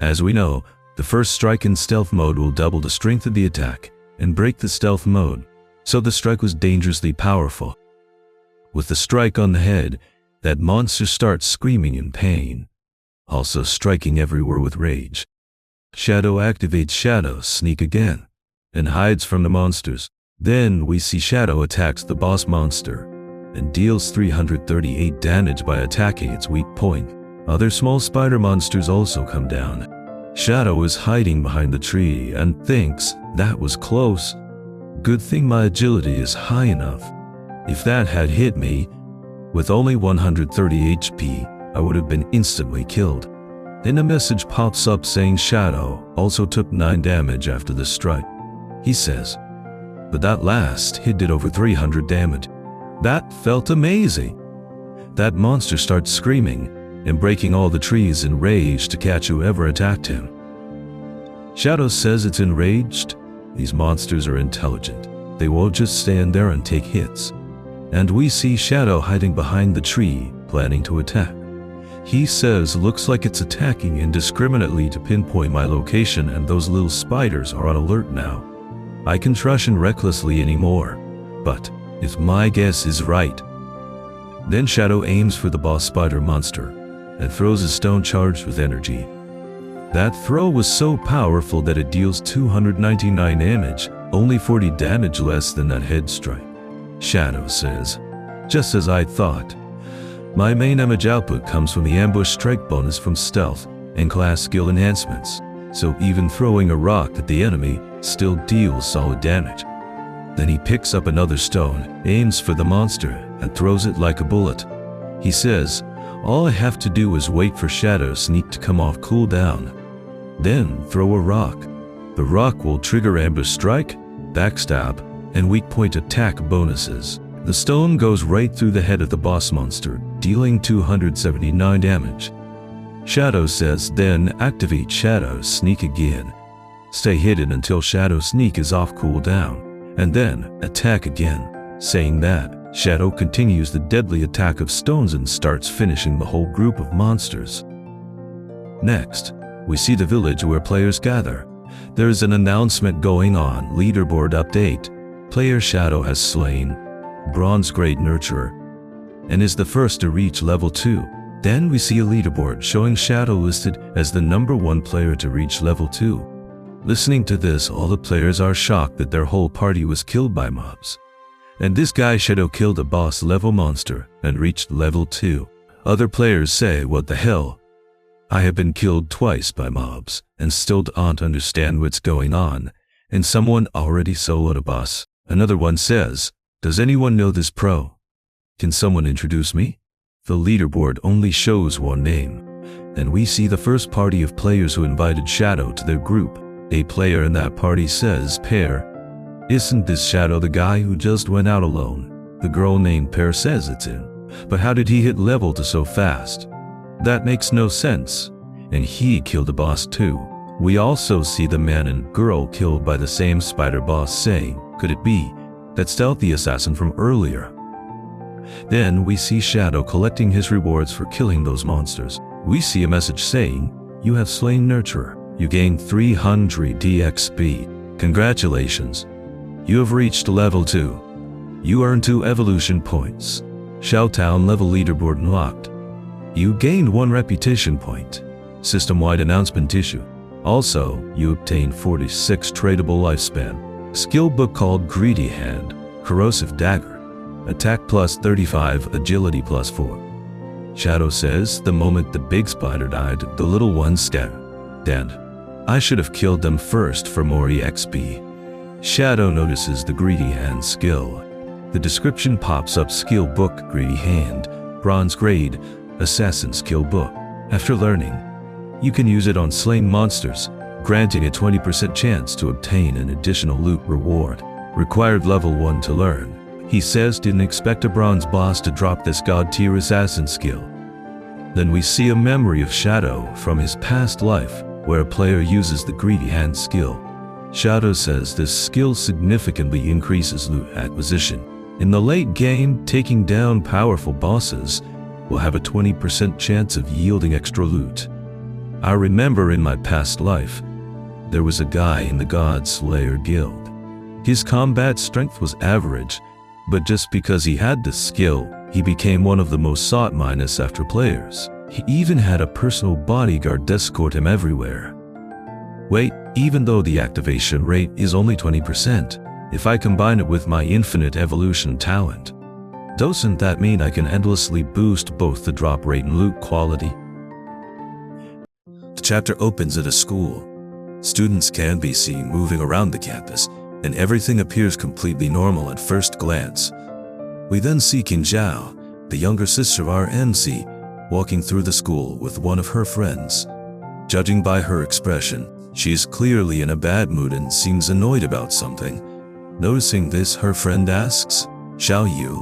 As we know, the first strike in stealth mode will double the strength of the attack and break the stealth mode, so the strike was dangerously powerful. With the strike on the head, that monster starts screaming in pain, also striking everywhere with rage. Shadow activates Shadow Sneak again, and hides from the monsters. Then we see Shadow attacks the boss monster, and deals 338 damage by attacking its weak point. Other small spider monsters also come down. Shadow is hiding behind the tree and thinks, "That was close. Good thing my agility is high enough. If that had hit me, with only 130 HP, I would have been instantly killed." Then a message pops up saying Shadow also took 9 damage after the strike. He says, "But that last hit did over 300 damage. That felt amazing." That monster starts screaming and breaking all the trees in rage to catch whoever attacked him. Shadow says it's enraged. These monsters are intelligent. They won't just stand there and take hits. And we see Shadow hiding behind the tree, planning to attack. He says, "Looks like it's attacking indiscriminately to pinpoint my location, and those little spiders are on alert now. I can't rush in recklessly anymore. But if my guess is right." Then Shadow aims for the boss spider monster and throws a stone charged with energy. That throw was so powerful that it deals 299 damage, only 40 damage less than that head strike. Shadow says, "Just as I thought. My main damage output comes from the ambush strike bonus from stealth and class skill enhancements, so even throwing a rock at the enemy still deals solid damage." Then he picks up another stone, aims for the monster, and throws it like a bullet. He says, "All I have to do is wait for Shadow Sneak to come off cooldown. Then throw a rock. The rock will trigger ambush strike, backstab, and weak point attack bonuses." The stone goes right through the head of the boss monster, dealing 279 damage. Shadow says, "Then activate Shadow Sneak again. Stay hidden until Shadow Sneak is off cooldown, and then attack again." Saying that, Shadow continues the deadly attack of stones and starts finishing the whole group of monsters. Next, we see the village where players gather. There is an announcement going on, leaderboard update. Player Shadow has slain Bronze Grade Nurturer and is the first to reach level 2. Then we see a leaderboard showing Shadow listed as the #1 player to reach level 2. Listening to this, all the players are shocked that their whole party was killed by mobs. And this guy Shadow killed a boss level monster and reached level 2. Other players say, "What the hell? I have been killed twice by mobs and still don't understand what's going on, and someone already soloed a boss." Another one says, "Does anyone know this pro? Can someone introduce me?" The leaderboard only shows one name, and we see the first party of players who invited Shadow to their group. A player in that party says, "Pear, isn't this Shadow the guy who just went out alone?" The girl named Pear says it's him. "But how did he hit level 2 so fast? That makes no sense. And he killed the boss too." We also see the man and girl killed by the same spider boss saying, "Could it be that stealthy assassin from earlier?" Then we see Shadow collecting his rewards for killing those monsters. We see a message saying, "You have slain Nurturer. You gain 300 DXP. Congratulations. You have reached level 2. You earn 2 evolution points. Shouttown level leaderboard unlocked. You gained 1 reputation point. System-wide announcement issue. Also, you obtained 46 tradable lifespan. Skill book called Greedy Hand, Corrosive Dagger. Attack plus 35, agility plus 4. Shadow says, "The moment the big spider died, the little ones scattered. And I should have killed them first for more EXP." Shadow notices the Greedy Hand skill. The description pops up: skill book, Greedy Hand, Bronze Grade, Assassin skill book. After learning, you can use it on slain monsters, granting a 20% chance to obtain an additional loot reward. Required level 1 to learn. He says didn't expect a bronze boss to drop this god-tier assassin skill. Then we see a memory of Shadow from his past life, where a player uses the greedy hand skill. Shadow says this skill significantly increases loot acquisition. In the late game, taking down powerful bosses will have a 20% chance of yielding extra loot. I remember in my past life, there was a guy in the God Slayer guild. His combat strength was average, but just because he had the skill, he became one of the most sought-after players. He even had a personal bodyguard escort him everywhere. Wait, even though the activation rate is only 20%, if I combine it with my infinite evolution talent, doesn't that mean I can endlessly boost both the drop rate and loot quality? The chapter opens at a school. Students can be seen moving around the campus, and everything appears completely normal at first glance. We then see Qin Xiaoyou, the younger sister of our MC, walking through the school with one of her friends. Judging by her expression, she is clearly in a bad mood and seems annoyed about something. Noticing this, her friend asks, "Xiaoyou,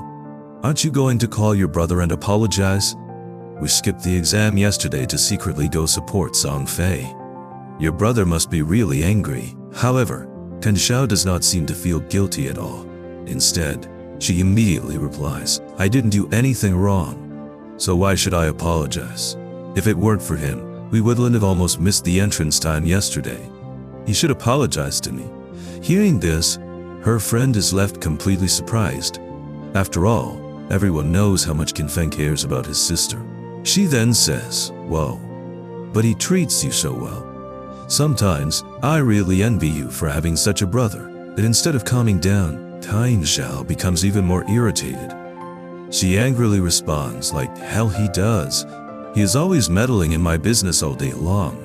aren't you going to call your brother and apologize? We skipped the exam yesterday to secretly go support Song Fei. Your brother must be really angry." However, Qin Xiaoyou does not seem to feel guilty at all. Instead, she immediately replies, "I didn't do anything wrong, so why should I apologize? If it weren't for him, we wouldn't have almost missed the entrance time yesterday. He should apologize to me." Hearing this, her friend is left completely surprised. After all, everyone knows how much Qin Feng cares about his sister. She then says, "Whoa, but he treats you so well. Sometimes, I really envy you for having such a brother." But instead of calming down, Qin Xiaoyou becomes even more irritated. She angrily responds, "Like hell he does. He is always meddling in my business all day long.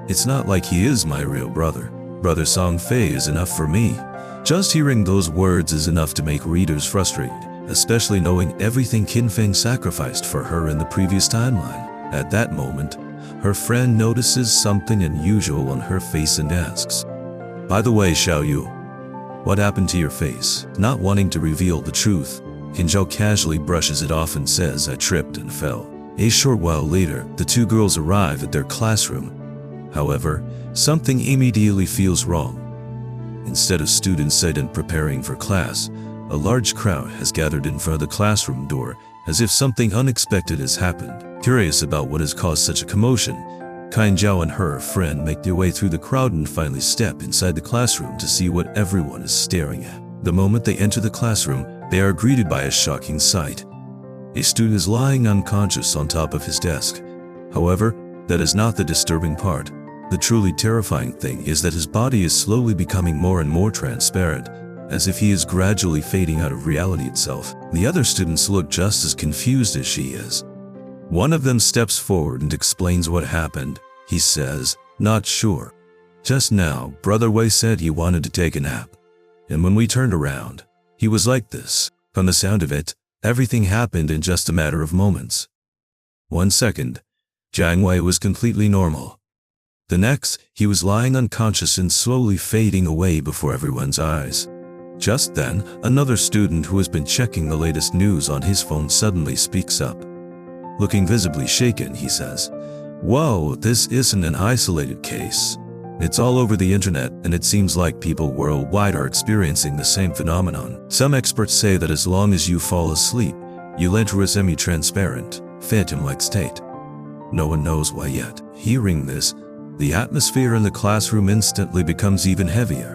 It's not like he is my real brother. Brother Song Fei is enough for me." Just hearing those words is enough to make readers frustrated, especially knowing everything Qin Feng sacrificed for her in the previous timeline. At that moment, her friend notices something unusual on her face and asks, "By the way, Xiaoyou, what happened to your face?" Not wanting to reveal the truth, Qin Xiaoyou casually brushes it off and says, "I tripped and fell." A short while later, the two girls arrive at their classroom. However, something immediately feels wrong. Instead of students sitting and preparing for class, a large crowd has gathered in front of the classroom door as if something unexpected has happened. Curious about what has caused such a commotion, Qin Xiaoyou and her friend make their way through the crowd and finally step inside the classroom to see what everyone is staring at. The moment they enter the classroom, they are greeted by a shocking sight. A student is lying unconscious on top of his desk. However, that is not the disturbing part. The truly terrifying thing is that his body is slowly becoming more and more transparent, as if he is gradually fading out of reality itself. The other students look just as confused as she is. One of them steps forward and explains what happened. He says, "Not sure. Just now, Brother Wei said he wanted to take a nap. And when we turned around, he was like this." From the sound of it, everything happened in just a matter of moments. 1 second, Jiang Wei was completely normal. The next, he was lying unconscious and slowly fading away before everyone's eyes. Just then, another student who has been checking the latest news on his phone suddenly speaks up. Looking visibly shaken, he says, "Whoa, this isn't an isolated case. It's all over the internet, and it seems like people worldwide are experiencing the same phenomenon. Some experts say that as long as you fall asleep, you'll enter a semi-transparent, phantom-like state. No one knows why yet." Hearing this, the atmosphere in the classroom instantly becomes even heavier.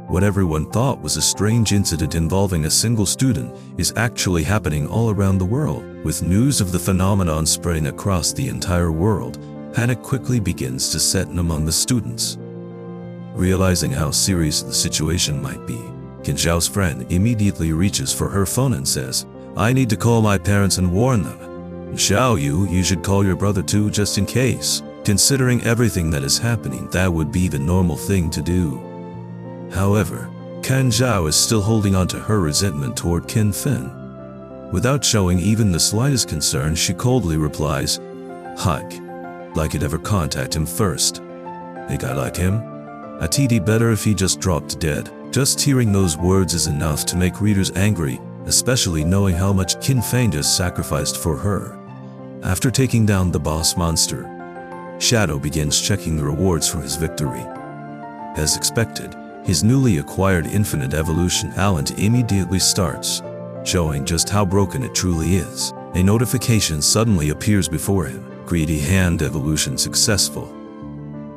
What everyone thought was a strange incident involving a single student is actually happening all around the world. With news of the phenomenon spreading across the entire world, panic quickly begins to set in among the students. Realizing how serious the situation might be, Qin Xiaoyou's friend immediately reaches for her phone and says, "I need to call my parents and warn them. Xiaoyou, you should call your brother too, just in case." Considering everything that is happening, that would be the normal thing to do. However, Qin Xiaoyou is still holding on to her resentment toward Qin Feng. Without showing even the slightest concern, she coldly replies, "Hike. Like it ever contact him first. A guy like him? A TD better if he just dropped dead." Just hearing those words is enough to make readers angry, especially knowing how much Qin Feng just sacrificed for her. After taking down the boss monster, Shadow begins checking the rewards for his victory. As expected, his newly acquired infinite evolution talent immediately starts, showing just how broken it truly is. A notification suddenly appears before him. Greedy Hand evolution successful.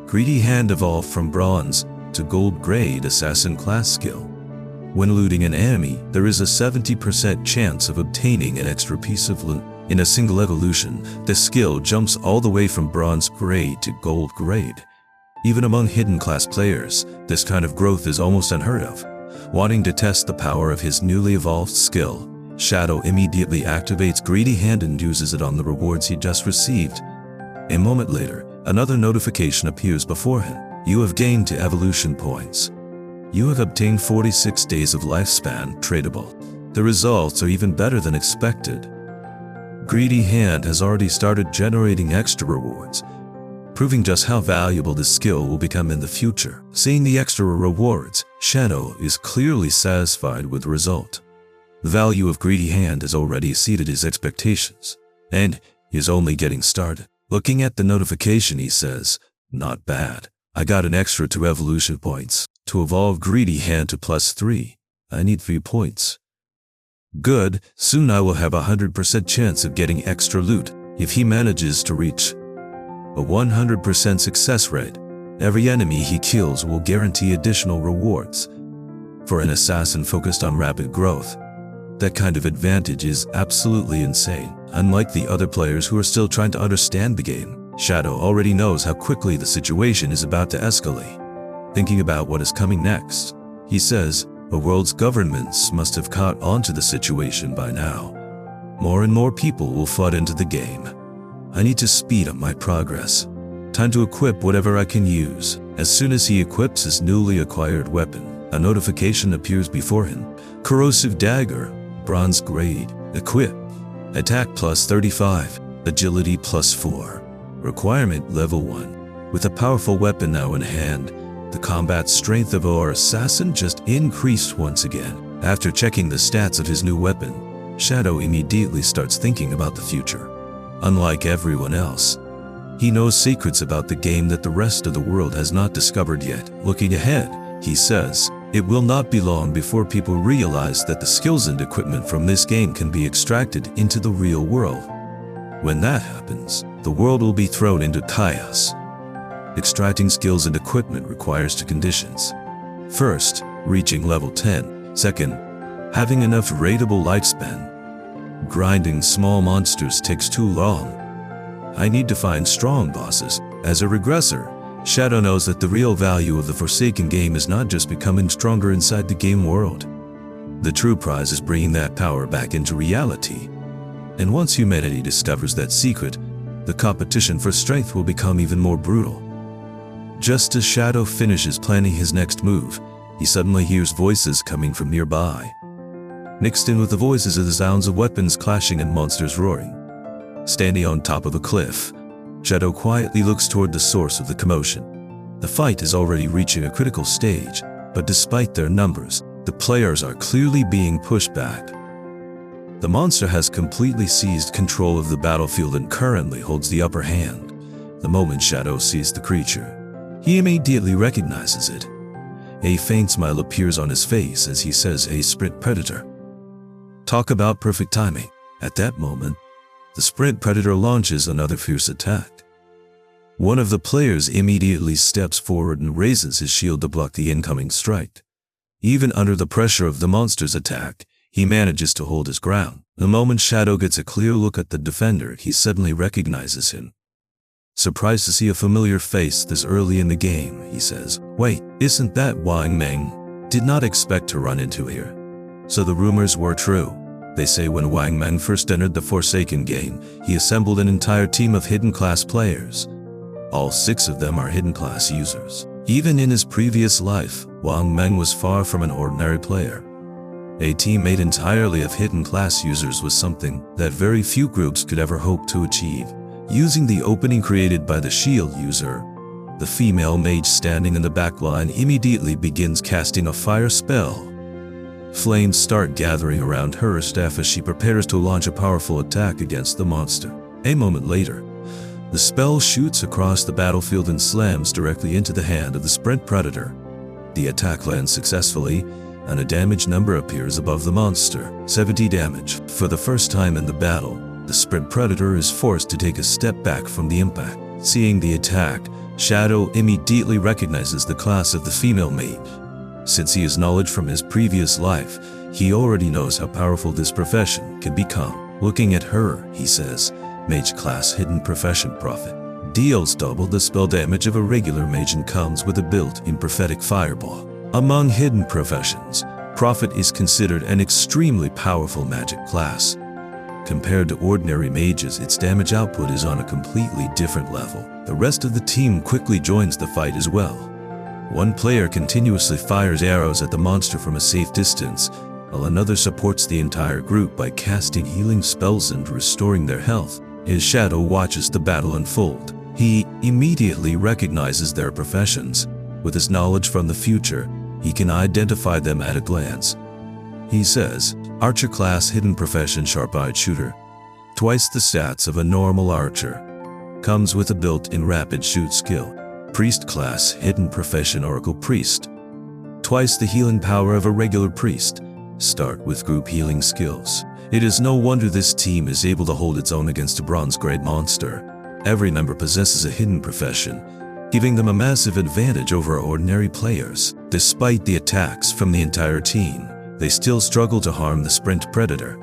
Greedy Hand evolved from bronze to gold grade assassin class skill. When looting an enemy, there is a 70% chance of obtaining an extra piece of loot. In a single evolution, the skill jumps all the way from bronze grade to gold grade. Even among hidden class players, this kind of growth is almost unheard of. Wanting to test the power of his newly evolved skill, Shadow immediately activates Greedy Hand and uses it on the rewards he just received. A moment later, another notification appears before him. You have gained 2 evolution points. You have obtained 46 days of lifespan tradable. The results are even better than expected. Greedy Hand has already started generating extra rewards, proving just how valuable this skill will become in the future. Seeing the extra rewards, Shadow is clearly satisfied with the result. The value of Greedy Hand has already exceeded his expectations, and he is only getting started. Looking at the notification, he says, "Not bad. I got an extra 2 evolution points. To evolve Greedy Hand to +3, I need 3 points. Good, soon I will have a 100% chance of getting extra loot. If he manages to reach a 100% success rate, every enemy he kills will guarantee additional rewards. For an assassin focused on rapid growth, that kind of advantage is absolutely insane." Unlike the other players who are still trying to understand the game, Shadow already knows how quickly the situation is about to escalate. Thinking about what is coming next, he says, the world's governments must have caught on to the situation by now. More and more people will flood into the game. I need to speed up my progress. Time to equip whatever I can use. As soon as he equips his newly acquired weapon, a notification appears before him. Corrosive Dagger, bronze grade, equip. Attack +35, agility +4. Requirement level 1. With a powerful weapon now in hand, the combat strength of our assassin just increased once again. After checking the stats of his new weapon, Shadow immediately starts thinking about the future. Unlike everyone else, he knows secrets about the game that the rest of the world has not discovered yet. Looking ahead, he says, it will not be long before people realize that the skills and equipment from this game can be extracted into the real world. When that happens, the world will be thrown into chaos. Extracting skills and equipment requires 2 conditions. First, reaching level 10. Second, having enough rateable lifespan. Grinding small monsters takes too long. I need to find strong bosses. As a regressor, Shadow knows that the real value of the Forsaken game is not just becoming stronger inside the game world. The true prize is bringing that power back into reality. And once humanity discovers that secret, the competition for strength will become even more brutal. Just as Shadow finishes planning his next move, he suddenly hears voices coming from nearby. Mixed in with the voices are the sounds of weapons clashing and monsters roaring. Standing on top of a cliff, Shadow quietly looks toward the source of the commotion. The fight is already reaching a critical stage, but despite their numbers, the players are clearly being pushed back. The monster has completely seized control of the battlefield and currently holds the upper hand. The moment Shadow sees the creature, he immediately recognizes it. A faint smile appears on his face as he says, "A sprint predator." Talk about perfect timing. At that moment, the sprint predator launches another fierce attack. One of the players immediately steps forward and raises his shield to block the incoming strike. Even under the pressure of the monster's attack, he manages to hold his ground. The moment Shadow gets a clear look at the defender, he suddenly recognizes him. Surprised to see a familiar face this early in the game, he says, "Wait, isn't that Wang Meng? Did not expect to run into here." So the rumors were true. They say when Wang Meng first entered the Forsaken game, he assembled an entire team of hidden class players. All 6 of them are hidden class users. Even in his previous life, Wang Meng was far from an ordinary player. A team made entirely of hidden class users was something that very few groups could ever hope to achieve. Using the opening created by the shield user, the female mage standing in the back line immediately begins casting a fire spell. Flames start gathering around her staff as she prepares to launch a powerful attack against the monster. A moment later, the spell shoots across the battlefield and slams directly into the hand of the sprint predator. The attack lands successfully, and a damage number appears above the monster, 70 damage. For the first time in the battle, the sprint predator is forced to take a step back from the impact. Seeing the attack, Shadow immediately recognizes the class of the female mage. Since he has knowledge from his previous life, he already knows how powerful this profession can become. Looking at her, he says, Mage class hidden profession prophet. Deals double the spell damage of a regular mage and comes with a built-in prophetic fireball. Among hidden professions, prophet is considered an extremely powerful magic class. Compared to ordinary mages, its damage output is on a completely different level. The rest of the team quickly joins the fight as well. One player continuously fires arrows at the monster from a safe distance, while another supports the entire group by casting healing spells and restoring their health. His Shadow watches the battle unfold. He immediately recognizes their professions. With his knowledge from the future, he can identify them at a glance. He says, Archer class hidden profession sharp-eyed shooter. Twice the stats of a normal archer. Comes with a built-in rapid shoot skill. Priest class hidden profession oracle priest. Twice the healing power of a regular priest. Start with group healing skills. It is no wonder this team is able to hold its own against a bronze-grade monster. Every member possesses a hidden profession, giving them a massive advantage over ordinary players. Despite the attacks from the entire team, they still struggle to harm the sprint predator.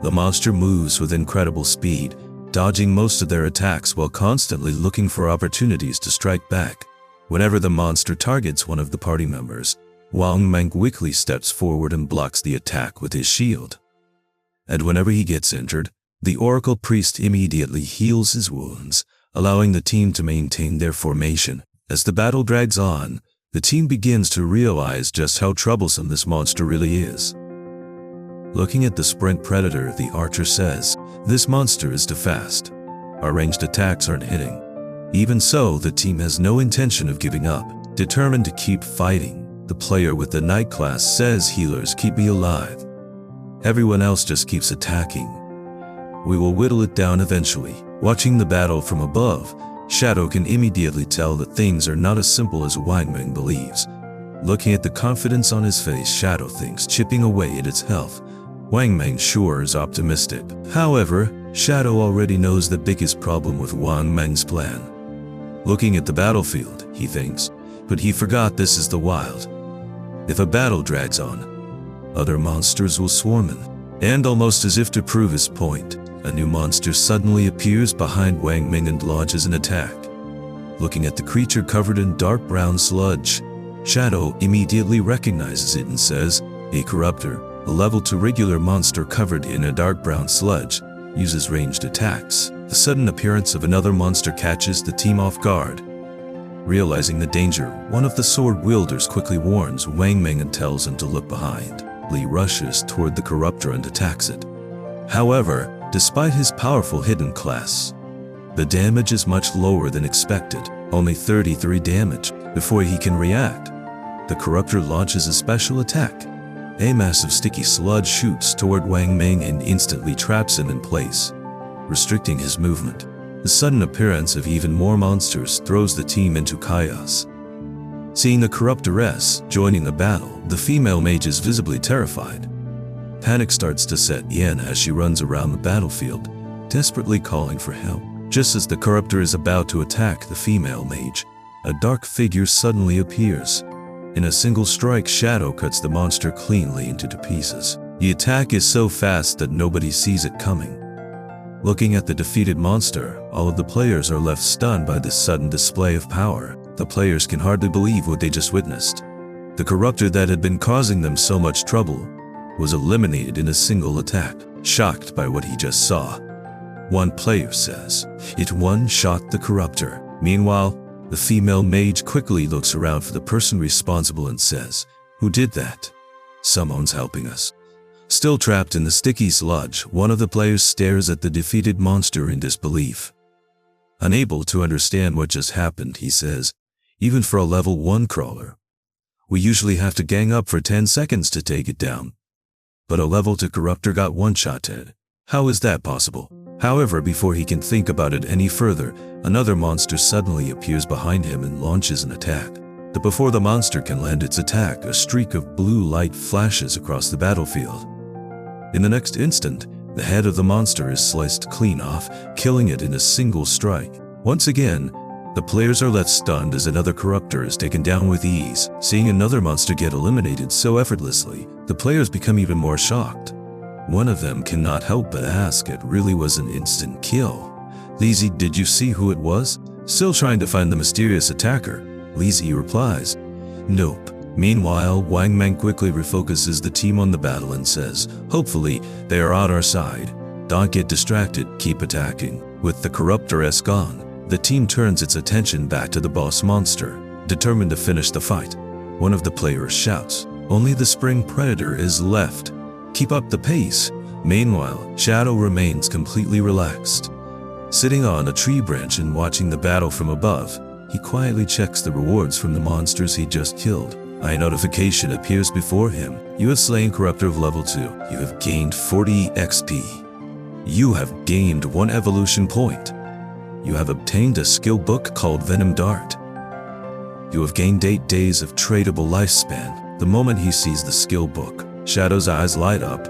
The monster moves with incredible speed, dodging most of their attacks while constantly looking for opportunities to strike back. Whenever the monster targets one of the party members, Wang Meng quickly steps forward and blocks the attack with his shield. And whenever he gets injured, the Oracle Priest immediately heals his wounds, allowing the team to maintain their formation. As the battle drags on, the team begins to realize just how troublesome this monster really is. Looking at the sprint predator, the archer says, This monster is too fast. Our ranged attacks aren't hitting. Even so, the team has no intention of giving up. Determined to keep fighting, the player with the night class says, Healers, keep me alive. Everyone else just keeps attacking. We will whittle it down eventually. Watching the battle from above, Shadow can immediately tell that things are not as simple as Wang Meng believes. Looking at the confidence on his face, Shadow thinks chipping away at its health. Wang Meng sure is optimistic. However, Shadow already knows the biggest problem with Wang Meng's plan. Looking at the battlefield, he thinks, but he forgot this is the wild. If a battle drags on, other monsters will swarm in. And almost as if to prove his point, a new monster suddenly appears behind Wang Meng and launches an attack. Looking at the creature covered in dark brown sludge, Shadow immediately recognizes it and says, A corruptor, a level 2 regular monster covered in a dark brown sludge, uses ranged attacks. The sudden appearance of another monster catches the team off guard. Realizing the danger, one of the sword wielders quickly warns Wang Meng and tells him to look behind. Li rushes toward the corruptor and attacks it. However, despite his powerful hidden class, the damage is much lower than expected, only 33 damage. Before he can react, the corruptor launches a special attack. A massive sticky sludge shoots toward Wang Meng and instantly traps him in place, restricting his movement. The sudden appearance of even more monsters throws the team into chaos. Seeing the corruptoress joining the battle, the female mage is visibly terrified. Panic starts to set in as she runs around the battlefield, desperately calling for help. Just as the corruptor is about to attack the female mage, a dark figure suddenly appears. In a single strike, Shadow cuts the monster cleanly into 2 pieces. The attack is so fast that nobody sees it coming. Looking at the defeated monster, all of the players are left stunned by this sudden display of power. The players can hardly believe what they just witnessed. The corruptor that had been causing them so much trouble was eliminated in a single attack. Shocked by what he just saw, one player says, It one-shot the corruptor. Meanwhile, the female mage quickly looks around for the person responsible and says, Who did that? Someone's helping us. Still trapped in the sticky sludge, one of the players stares at the defeated monster in disbelief. Unable to understand what just happened, he says, Even for a level 1 crawler, We usually have to gang up for 10 seconds to take it down. But a level 2 corruptor got one-shotted. How is that possible? However, before he can think about it any further, another monster suddenly appears behind him and launches an attack. But before the monster can land its attack, a streak of blue light flashes across the battlefield. In the next instant, the head of the monster is sliced clean off, killing it in a single strike. Once again, the players are left stunned as another corruptor is taken down with ease. Seeing another monster get eliminated so effortlessly, the players become even more shocked. One of them cannot help but ask, it really was an instant kill. Lizzie, did you see who it was? Still trying to find the mysterious attacker, Lizzie replies, nope. Meanwhile, Wang Mang quickly refocuses the team on the battle and says, hopefully, they are on our side. Don't get distracted, keep attacking. With the corruptor S gone, the team turns its attention back to the boss monster, determined to finish the fight. One of the players shouts, only the spring predator is left. Keep up the pace. Meanwhile, Shadow remains completely relaxed. Sitting on a tree branch and watching the battle from above, he quietly checks the rewards from the monsters he just killed. A notification appears before him. You have slain corruptor of level 2. You have gained 40 XP. You have gained 1 evolution point. You have obtained a skill book called Venom Dart. You have gained 8 days of tradable lifespan. The moment he sees the skill book, Shadow's eyes light up.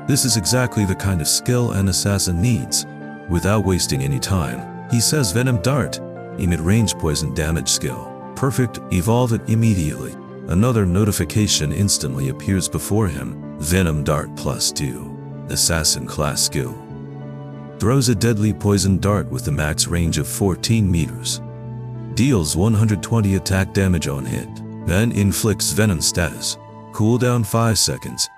This is exactly the kind of skill an assassin needs. Without wasting any time, he says Venom Dart, a mid-range poison damage skill. Perfect, evolve it immediately. Another notification instantly appears before him. Venom Dart plus 2. Assassin class skill. Throws a deadly poison dart with a max range of 14 meters. Deals 120 attack damage on hit. Then inflicts venom status. Cooldown 5 seconds.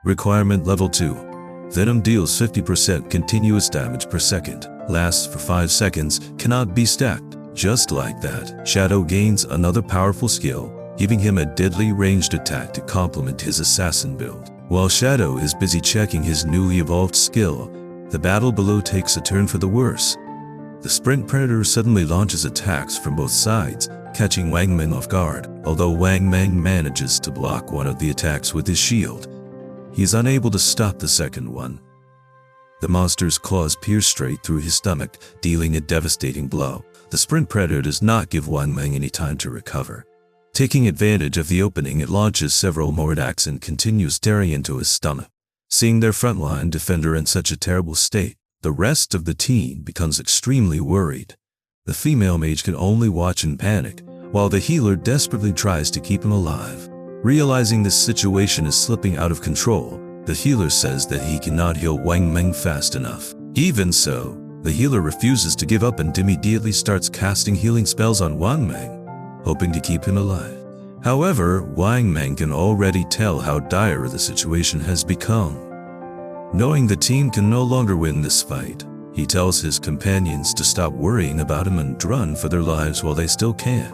Requirement level 2. Venom deals 50% continuous damage per second. Lasts for 5 seconds, cannot be stacked. Just like that, Shadow gains another powerful skill, giving him a deadly ranged attack to complement his assassin build. While Shadow is busy checking his newly evolved skill, the battle below takes a turn for the worse. The sprint predator suddenly launches attacks from both sides, catching Wang Mang off guard. Although Wang Mang manages to block one of the attacks with his shield, he is unable to stop the second one. The monster's claws pierce straight through his stomach, dealing a devastating blow. The sprint predator does not give Wang Mang any time to recover. Taking advantage of the opening, it launches several more attacks and continues tearing into his stomach. Seeing their frontline defender in such a terrible state, the rest of the team becomes extremely worried. The female mage can only watch in panic, while the healer desperately tries to keep him alive. Realizing this situation is slipping out of control, the healer says that he cannot heal Wang Mang fast enough. Even so, the healer refuses to give up and immediately starts casting healing spells on Wang Mang, hoping to keep him alive. However, Wang Mang can already tell how dire the situation has become. Knowing the team can no longer win this fight, he tells his companions to stop worrying about him and run for their lives while they still can.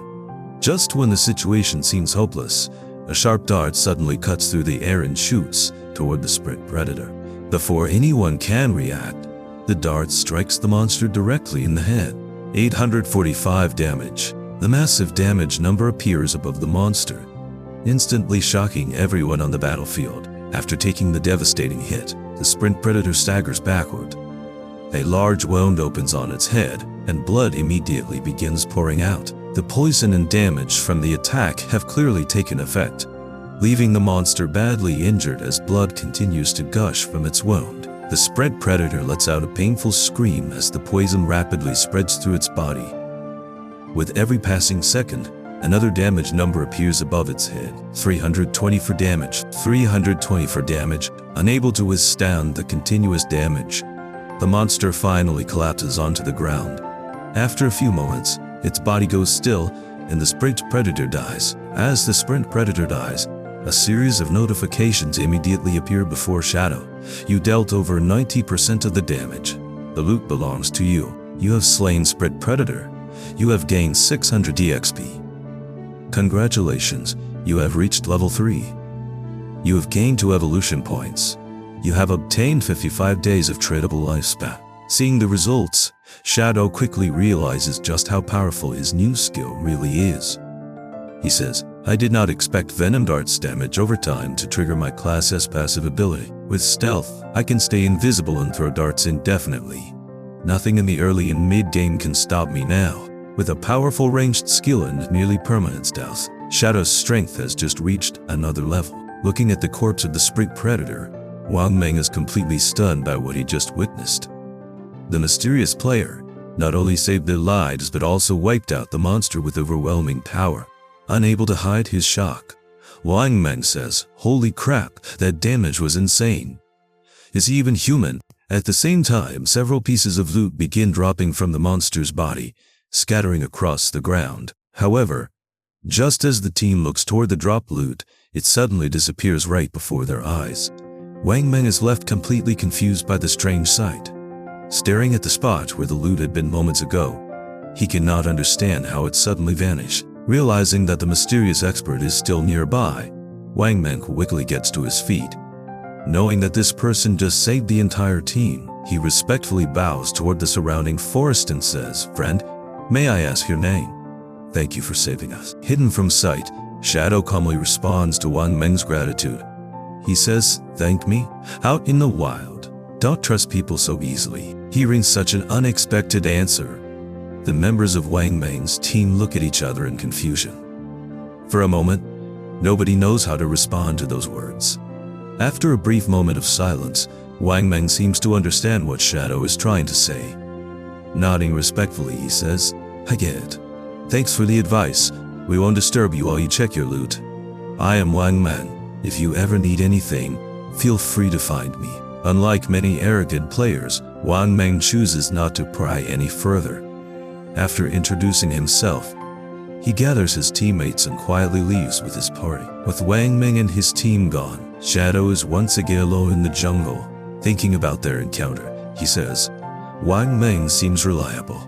Just when the situation seems hopeless, a sharp dart suddenly cuts through the air and shoots toward the sprint predator. Before anyone can react, the dart strikes the monster directly in the head. 845 damage. The massive damage number appears above the monster, instantly shocking everyone on the battlefield. After taking the devastating hit, the sprint predator staggers backward. A large wound opens on its head, and blood immediately begins pouring out. The poison and damage from the attack have clearly taken effect, leaving the monster badly injured as blood continues to gush from its wound. The sprint predator lets out a painful scream as the poison rapidly spreads through its body. With every passing second, another damage number appears above its head. 320 for damage, 320 for damage. Unable to withstand the continuous damage, the monster finally collapses onto the ground. After a few moments, its body goes still, and the sprint predator dies. As the sprint predator dies, a series of notifications immediately appear before Shadow. You dealt over 90% of the damage. The loot belongs to you. You have slain sprint predator. You have gained 600 EXP. Congratulations, you have reached level 3. You have gained 2 evolution points. You have obtained 55 days of tradable lifespan. Seeing the results, Shadow quickly realizes just how powerful his new skill really is. He says, I did not expect venom darts damage over time to trigger my Class S passive ability. With stealth, I can stay invisible and throw darts indefinitely. Nothing in the early and mid-game can stop me now. With a powerful ranged skill and nearly permanent stealth, Shadow's strength has just reached another level. Looking at the corpse of the sprite predator, Wang Meng is completely stunned by what he just witnessed. The mysterious player not only saved their lives but also wiped out the monster with overwhelming power. Unable to hide his shock, Wang Meng says, "Holy crap, that damage was insane. Is he even human?" At the same time, several pieces of loot begin dropping from the monster's body, scattering across the ground. However, just as the team looks toward the dropped loot, it suddenly disappears right before their eyes. Wang Meng is left completely confused by the strange sight. Staring at the spot where the loot had been moments ago, he cannot understand how it suddenly vanished. Realizing that the mysterious expert is still nearby, Wang Meng quickly gets to his feet. Knowing that this person just saved the entire team, he respectfully bows toward the surrounding forest and says, "Friend, may I ask your name? Thank you for saving us." Hidden from sight, Shadow calmly responds to Wang Meng's gratitude. He says, "Thank me? Out in the wild. Don't trust people so easily." Hearing such an unexpected answer, the members of Wang Meng's team look at each other in confusion. For a moment, nobody knows how to respond to those words. After a brief moment of silence, Wang Meng seems to understand what Shadow is trying to say. Nodding respectfully, he says, "I get it. Thanks for the advice. We won't disturb you while you check your loot. I am Wang Meng. If you ever need anything, feel free to find me." Unlike many arrogant players, Wang Meng chooses not to pry any further. After introducing himself, he gathers his teammates and quietly leaves with his party. With Wang Meng and his team gone, Shadow is once again alone in the jungle. Thinking about their encounter, he says, "Wang Meng seems reliable.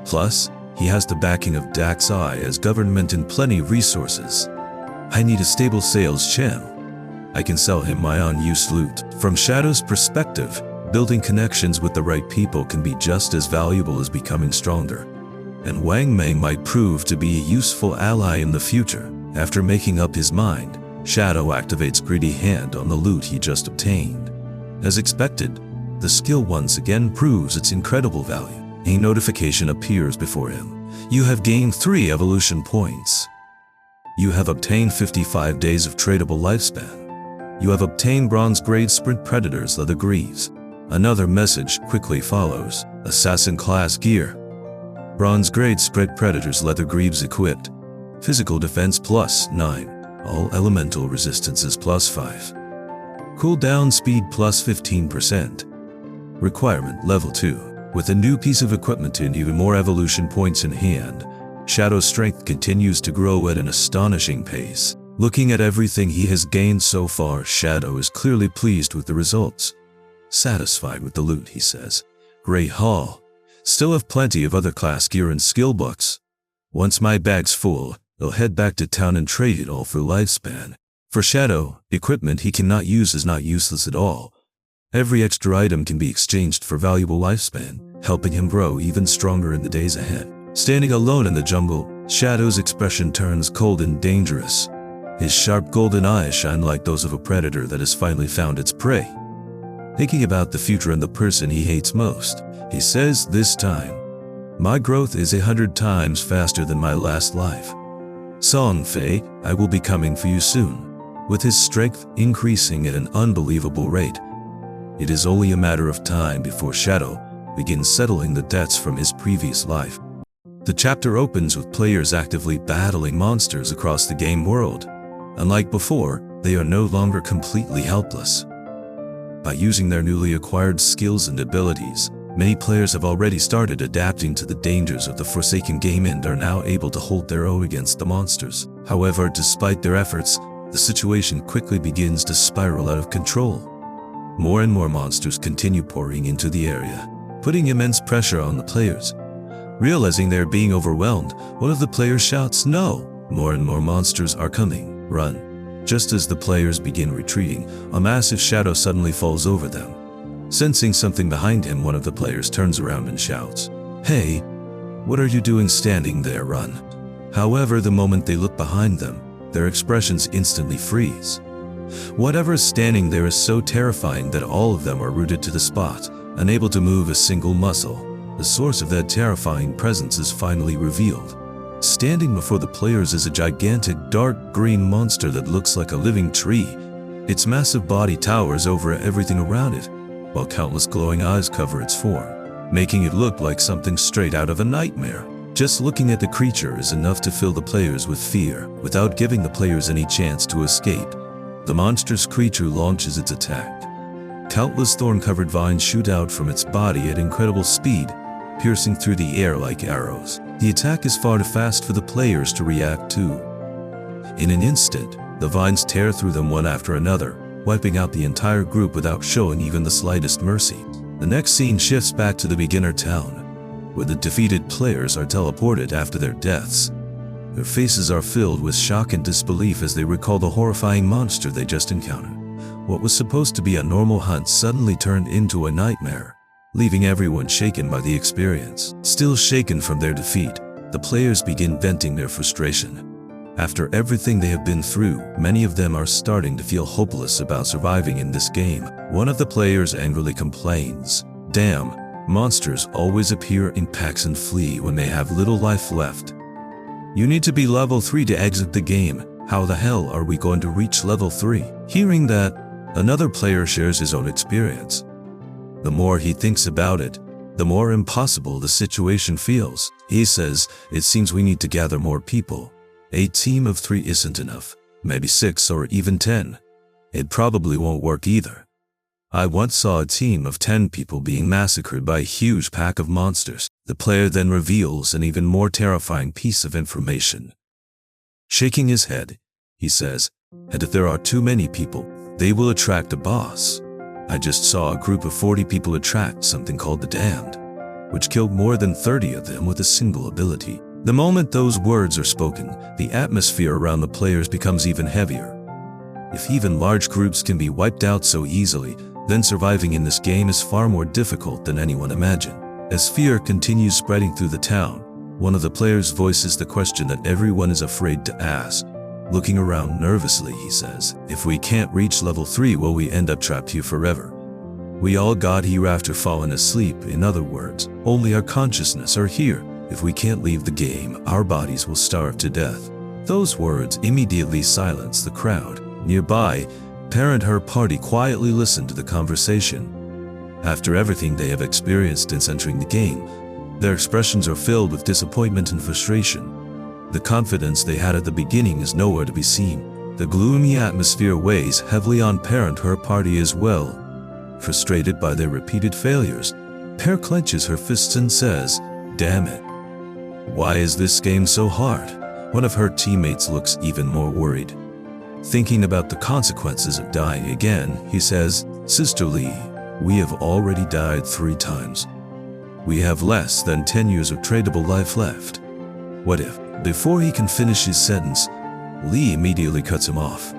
Plus, he has the backing of Dax's Eye as government and plenty of resources. I need a stable sales channel. I can sell him my unused loot." From Shadow's perspective, building connections with the right people can be just as valuable as becoming stronger. And Wang Meng might prove to be a useful ally in the future. After making up his mind, Shadow activates Greedy Hand on the loot he just obtained. As expected, the skill once again proves its incredible value. A notification appears before him. "You have gained 3 evolution points. You have obtained 55 days of tradable lifespan. You have obtained bronze grade sprint predators leather greaves." Another message quickly follows. "Assassin class gear. Bronze grade sprint predators leather greaves equipped. Physical defense +9. All elemental resistances +5. Cooldown speed +15%. Requirement level 2. With a new piece of equipment and even more evolution points in hand, Shadow's strength continues to grow at an astonishing pace. Looking at everything he has gained so far, Shadow is clearly pleased with the results. Satisfied with the loot, he says, "Great haul. Still have plenty of other class gear and skill books. Once my bag's full, I'll head back to town and trade it all for lifespan." For Shadow, equipment he cannot use is not useless at all. Every extra item can be exchanged for valuable lifespan, helping him grow even stronger in the days ahead. Standing alone in the jungle, Shadow's expression turns cold and dangerous. His sharp golden eyes shine like those of a predator that has finally found its prey. Thinking about the future and the person he hates most, he says this time, "My growth is 100 times faster than my last life. Song Fei, I will be coming for you soon." With his strength increasing at an unbelievable rate, it is only a matter of time before Shadow begins settling the debts from his previous life. The chapter opens with players actively battling monsters across the game world. Unlike before, they are no longer completely helpless. By using their newly acquired skills and abilities, many players have already started adapting to the dangers of the Forsaken game and are now able to hold their own against the monsters. However, despite their efforts, the situation quickly begins to spiral out of control. More and more monsters continue pouring into the area, putting immense pressure on the players. Realizing they are being overwhelmed, one of the players shouts, "No! More and more monsters are coming. Run." Just as the players begin retreating, a massive shadow suddenly falls over them. Sensing something behind him, one of the players turns around and shouts, "Hey, what are you doing standing there? Run." However, the moment they look behind them, their expressions instantly freeze. Whatever is standing there is so terrifying that all of them are rooted to the spot, unable to move a single muscle. The source of that terrifying presence is finally revealed. Standing before the players is a gigantic dark green monster that looks like a living tree. Its massive body towers over everything around it, while countless glowing eyes cover its form, making it look like something straight out of a nightmare. Just looking at the creature is enough to fill the players with fear, without giving the players any chance to escape. The monstrous creature launches its attack. Countless thorn-covered vines shoot out from its body at incredible speed, piercing through the air like arrows. The attack is far too fast for the players to react to. In an instant, the vines tear through them one after another, wiping out the entire group without showing even the slightest mercy. The next scene shifts back to the beginner town, where the defeated players are teleported after their deaths. Their faces are filled with shock and disbelief as they recall the horrifying monster they just encountered. What was supposed to be a normal hunt suddenly turned into a nightmare, leaving everyone shaken by the experience. Still shaken from their defeat, the players begin venting their frustration. After everything they have been through, many of them are starting to feel hopeless about surviving in this game. One of the players angrily complains, "Damn, monsters always appear in packs and flee when they have little life left. You need to be level 3 to exit the game. How the hell are we going to reach level 3? Hearing that, another player shares his own experience. The more he thinks about it, the more impossible the situation feels. He says, "It seems we need to gather more people. A team of 3 isn't enough, maybe 6 or even 10. It probably won't work either. I once saw a team of 10 people being massacred by a huge pack of monsters." The player then reveals an even more terrifying piece of information. Shaking his head, he says, "And if there are too many people, they will attract a boss. I just saw a group of 40 people attract something called the Damned, which killed more than 30 of them with a single ability." The moment those words are spoken, the atmosphere around the players becomes even heavier. If even large groups can be wiped out so easily, then surviving in this game is far more difficult than anyone imagined. As fear continues spreading through the town, one of the players voices the question that everyone is afraid to ask. Looking around nervously, he says, "If we can't reach level 3, will we end up trapped here forever? We all got here after falling asleep. In other words, only our consciousness are here. If we can't leave the game, our bodies will starve to death." Those words immediately silence the crowd. Nearby, Parent and her party quietly listen to the conversation. After everything they have experienced since entering the game, their expressions are filled with disappointment and frustration. The confidence they had at the beginning is nowhere to be seen. The gloomy atmosphere weighs heavily on Parent and her party as well. Frustrated by their repeated failures, Pear clenches her fists and says, "Damn it. Why is this game so hard?" One of her teammates looks even more worried. Thinking about the consequences of dying again, he says, "Sister Lee, we have already died 3 times. We have less than 10 years of tradable life left. What if?" Before he can finish his sentence, Lee immediately cuts him off.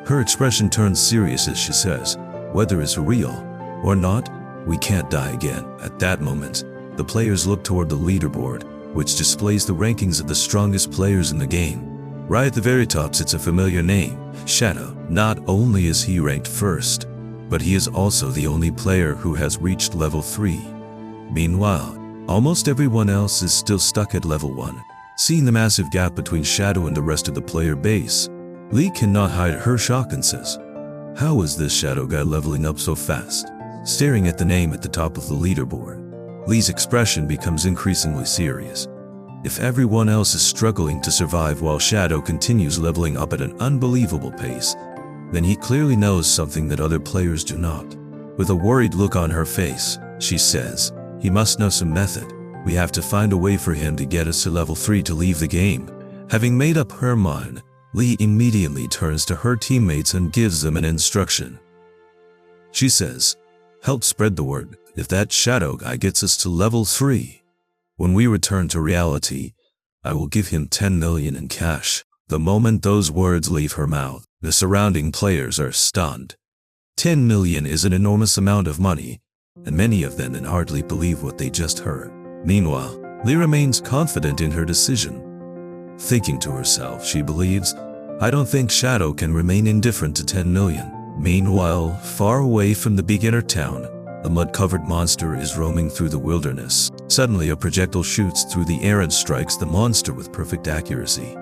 Her expression turns serious as she says, "Whether it's real or not, we can't die again." At that moment, the players look toward the leaderboard, which displays the rankings of the strongest players in the game. Right at the very top sits a familiar name, Shadow. Not only is he ranked first, but he is also the only player who has reached level 3. Meanwhile, almost everyone else is still stuck at level 1. Seeing the massive gap between Shadow and the rest of the player base, Lee cannot hide her shock and says, "How is this Shadow guy leveling up so fast?" Staring at the name at the top of the leaderboard, Lee's expression becomes increasingly serious. If everyone else is struggling to survive while Shadow continues leveling up at an unbelievable pace, then he clearly knows something that other players do not. With a worried look on her face, she says, "He must know some method. We have to find a way for him to get us to level 3 to leave the game." Having made up her mind, Lee immediately turns to her teammates and gives them an instruction. She says, "Help spread the word. If that Shadow guy gets us to level 3, when we return to reality, I will give him 10 million in cash." The moment those words leave her mouth, the surrounding players are stunned. 10 million is an enormous amount of money, and many of them can hardly believe what they just heard. Meanwhile, Lee remains confident in her decision. Thinking to herself, she believes, I don't think Shadow can remain indifferent to 10 million. Meanwhile, far away from the beginner town, a mud-covered monster is roaming through the wilderness. Suddenly, a projectile shoots through the air and strikes the monster with perfect accuracy.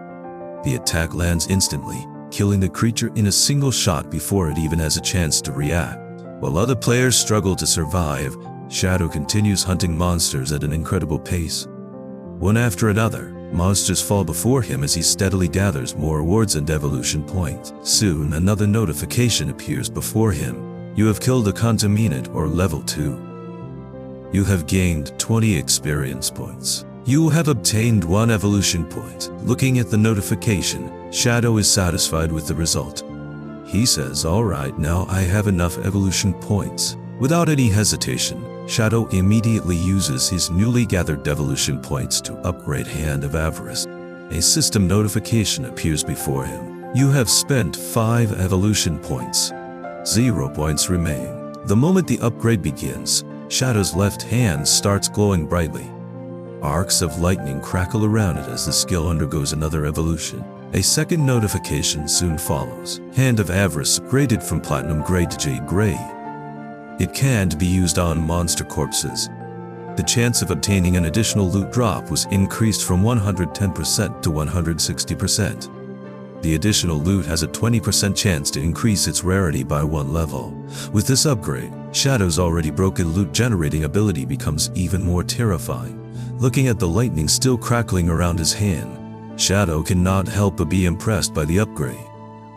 The attack lands instantly, killing the creature in a single shot before it even has a chance to react. While other players struggle to survive, Shadow continues hunting monsters at an incredible pace. One after another, monsters fall before him as he steadily gathers more rewards and evolution points. Soon, another notification appears before him. You have killed a contaminant or level 2. You have gained 20 experience points. You have obtained 1 evolution point. Looking at the notification, Shadow is satisfied with the result. He says, "Alright, now I have enough evolution points." Without any hesitation, Shadow immediately uses his newly gathered evolution points to upgrade Hand of Avarice. A system notification appears before him. You have spent 5 evolution points. 0 points remain. The moment the upgrade begins, Shadow's left hand starts glowing brightly. Arcs of lightning crackle around it as the skill undergoes another evolution. A second notification soon follows. Hand of Avarice upgraded from Platinum Gray to Jade Gray. It can't be used on monster corpses. The chance of obtaining an additional loot drop was increased from 110% to 160%. The additional loot has a 20% chance to increase its rarity by 1 level. With this upgrade, Shadow's already broken loot generating ability becomes even more terrifying. Looking at the lightning still crackling around his hand, Shadow cannot help but be impressed by the upgrade.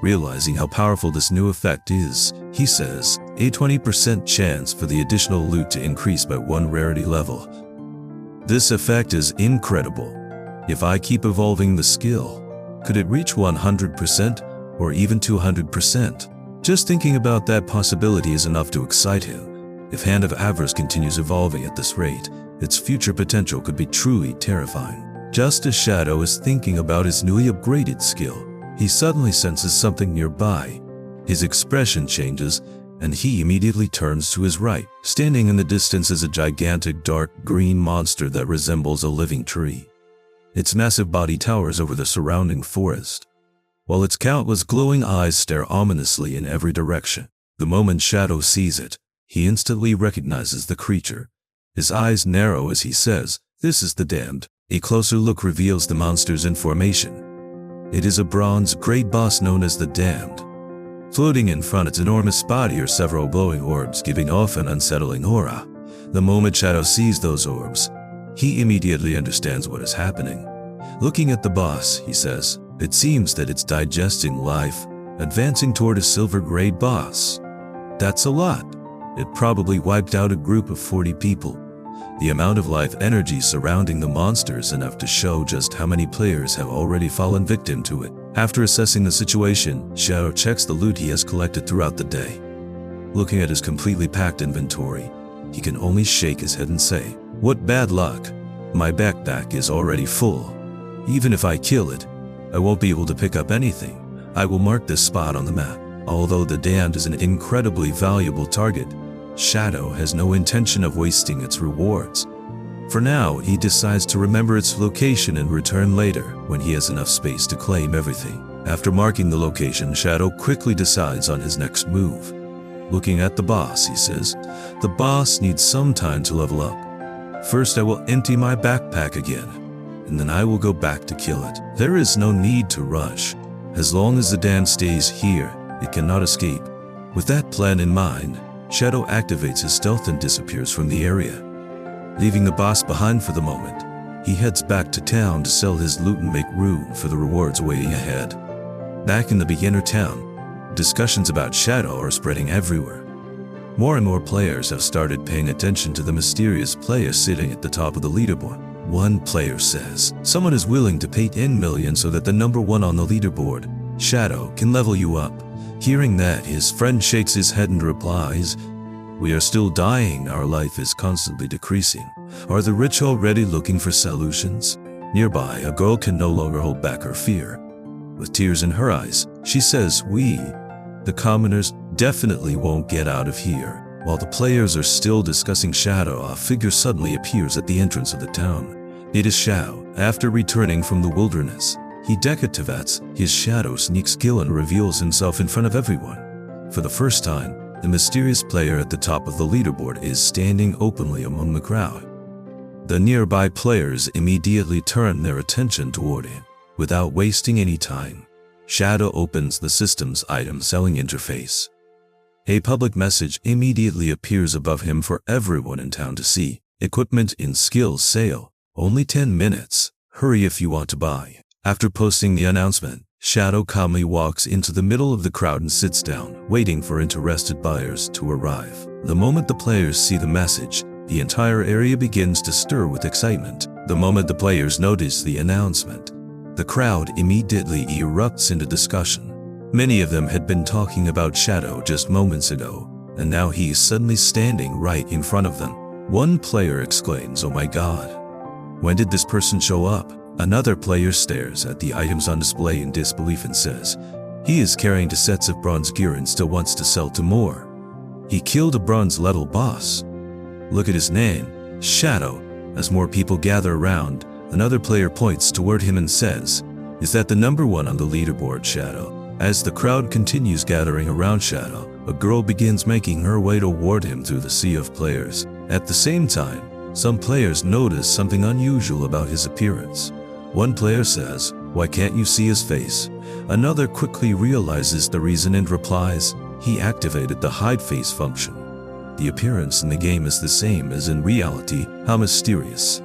Realizing how powerful this new effect is, he says, a 20% chance for the additional loot to increase by 1 rarity level. This effect is incredible. If I keep evolving the skill, could it reach 100% or even 200%? Just thinking about that possibility is enough to excite him. If Hand of Avarice continues evolving at this rate, its future potential could be truly terrifying. Just as Shadow is thinking about his newly upgraded skill, he suddenly senses something nearby. His expression changes, and he immediately turns to his right. Standing in the distance is a gigantic dark green monster that resembles a living tree. Its massive body towers over the surrounding forest, while its countless glowing eyes stare ominously in every direction. The moment Shadow sees it, he instantly recognizes the creature. His eyes narrow as he says, "This is the Damned." A closer look reveals the monster's information. It is a bronze-gray boss known as the Damned. Floating in front of its enormous body are several glowing orbs giving off an unsettling aura. The moment Shadow sees those orbs, he immediately understands what is happening. Looking at the boss, he says, "It seems that it's digesting life, advancing toward a silver-gray boss. That's a lot. It probably wiped out a group of 40 people." The amount of life energy surrounding the monster is enough to show just how many players have already fallen victim to it. After assessing the situation, Shadow checks the loot he has collected throughout the day. Looking at his completely packed inventory, he can only shake his head and say, "What bad luck. My backpack is already full. Even if I kill it, I won't be able to pick up anything. I will mark this spot on the map." Although the Damned is an incredibly valuable target, Shadow has no intention of wasting its rewards. For now, he decides to remember its location and return later when he has enough space to claim everything. After marking the location, Shadow quickly decides on his next move. Looking at the boss, he says, "The boss needs some time to level up. First, I will empty my backpack again, and then I will go back to kill it. There is no need to rush. As long as the Damned stays here, it cannot escape." With that plan in mind, Shadow activates his stealth and disappears from the area. Leaving the boss behind for the moment, he heads back to town to sell his loot and make room for the rewards waiting ahead. Back in the beginner town, discussions about Shadow are spreading everywhere. More and more players have started paying attention to the mysterious player sitting at the top of the leaderboard. One player says, "Someone is willing to pay 10 million so that the number 1 on the leaderboard, Shadow, can level you up." Hearing that, his friend shakes his head and replies, "We are still dying, our life is constantly decreasing. Are the rich already looking for solutions?" Nearby, a girl can no longer hold back her fear. With tears in her eyes, she says, "We, the commoners, definitely won't get out of here." While the players are still discussing Shadow, a figure suddenly appears at the entrance of the town. It is Xiao. After returning from the wilderness, He deactivates his shadow sneak skill and reveals himself in front of everyone. For the first time, the mysterious player at the top of the leaderboard is standing openly among the crowd. The nearby players immediately turn their attention toward him. Without wasting any time, Shadow opens the system's item selling interface. A public message immediately appears above him for everyone in town to see. Equipment in skills sale. Only 10 minutes. Hurry if you want to buy. After posting the announcement, Shadow calmly walks into the middle of the crowd and sits down, waiting for interested buyers to arrive. The moment the players see the message, the entire area begins to stir with excitement. The moment the players notice the announcement, the crowd immediately erupts into discussion. Many of them had been talking about Shadow just moments ago, and now he is suddenly standing right in front of them. One player exclaims, "Oh my god, when did this person show up?" Another player stares at the items on display in disbelief and says, "He is carrying 2 sets of bronze gear and still wants to sell 2 more. He killed a bronze level boss. Look at his name, Shadow." As more people gather around, another player points toward him and says, "Is that the number 1 on the leaderboard, Shadow?" As the crowd continues gathering around Shadow, a girl begins making her way toward him through the sea of players. At the same time, some players notice something unusual about his appearance. One player says, "Why can't you see his face?" Another quickly realizes the reason and replies, "He activated the hide face function." The appearance in the game is the same as in reality. How mysterious.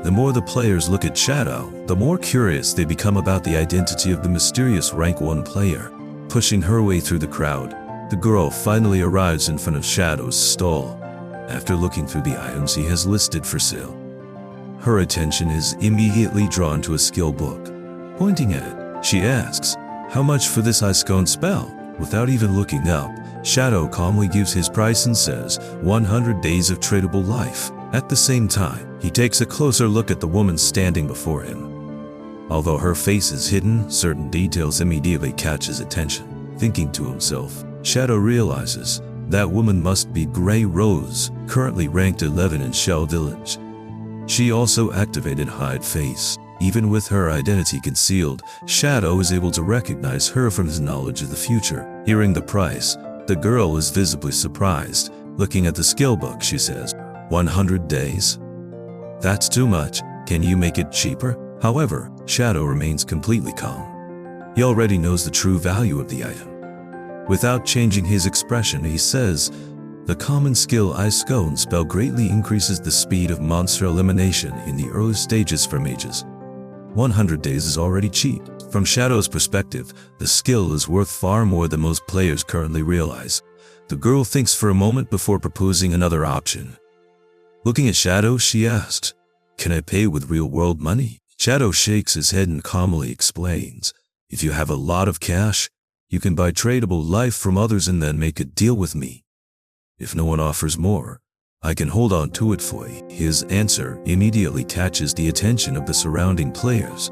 The more the players look at Shadow, the more curious they become about the identity of the mysterious rank 1 player. Pushing her way through the crowd, the girl finally arrives in front of Shadow's stall. After looking through the items he has listed for sale, her attention is immediately drawn to a skill book. Pointing at it, she asks, "How much for this ice-cone spell?" Without even looking up, Shadow calmly gives his price and says, 100 days of tradable life. At the same time, he takes a closer look at the woman standing before him. Although her face is hidden, certain details immediately catch his attention. Thinking to himself, Shadow realizes that woman must be Grey Rose, currently ranked 11 in Shell Village. She also activated Hide Face. Even with her identity concealed, Shadow is able to recognize her from his knowledge of the future. Hearing the price, the girl is visibly surprised. Looking at the skill book, she says, 100 days? That's too much. Can you make it cheaper? However, Shadow remains completely calm. He already knows the true value of the item. Without changing his expression, he says, "The common skill Ice-Cone spell greatly increases the speed of monster elimination in the early stages for mages. 100 days is already cheap." From Shadow's perspective, the skill is worth far more than most players currently realize. The girl thinks for a moment before proposing another option. Looking at Shadow, she asks, "Can I pay with real-world money?" Shadow shakes his head and calmly explains, "If you have a lot of cash, you can buy tradable life from others and then make a deal with me. If no one offers more, I can hold on to it for you." His answer immediately catches the attention of the surrounding players.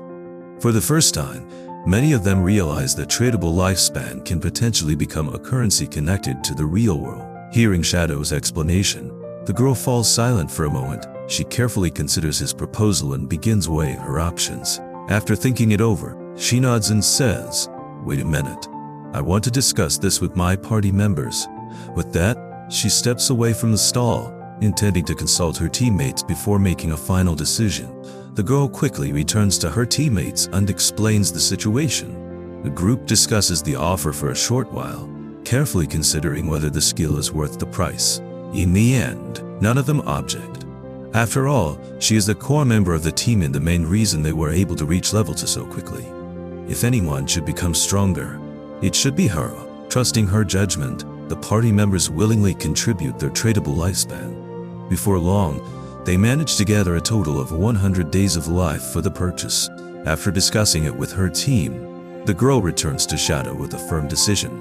For the first time, many of them realize that tradable lifespan can potentially become a currency connected to the real world. Hearing Shadow's explanation, the girl falls silent for a moment. She carefully considers his proposal and begins weighing her options. After thinking it over, she nods and says, "Wait a minute. I want to discuss this with my party members." With that, she steps away from the stall, intending to consult her teammates before making a final decision. The girl quickly returns to her teammates and explains the situation. The group discusses the offer for a short while, carefully considering whether the skill is worth the price. In the end, none of them object. After all, she is the core member of the team and the main reason they were able to reach level 2 so quickly. If anyone should become stronger, it should be her. Trusting her judgment, the party members willingly contribute their tradable lifespan. Before long, they manage to gather a total of 100 days of life for the purchase. After discussing it with her team, the girl returns to Shadow with a firm decision.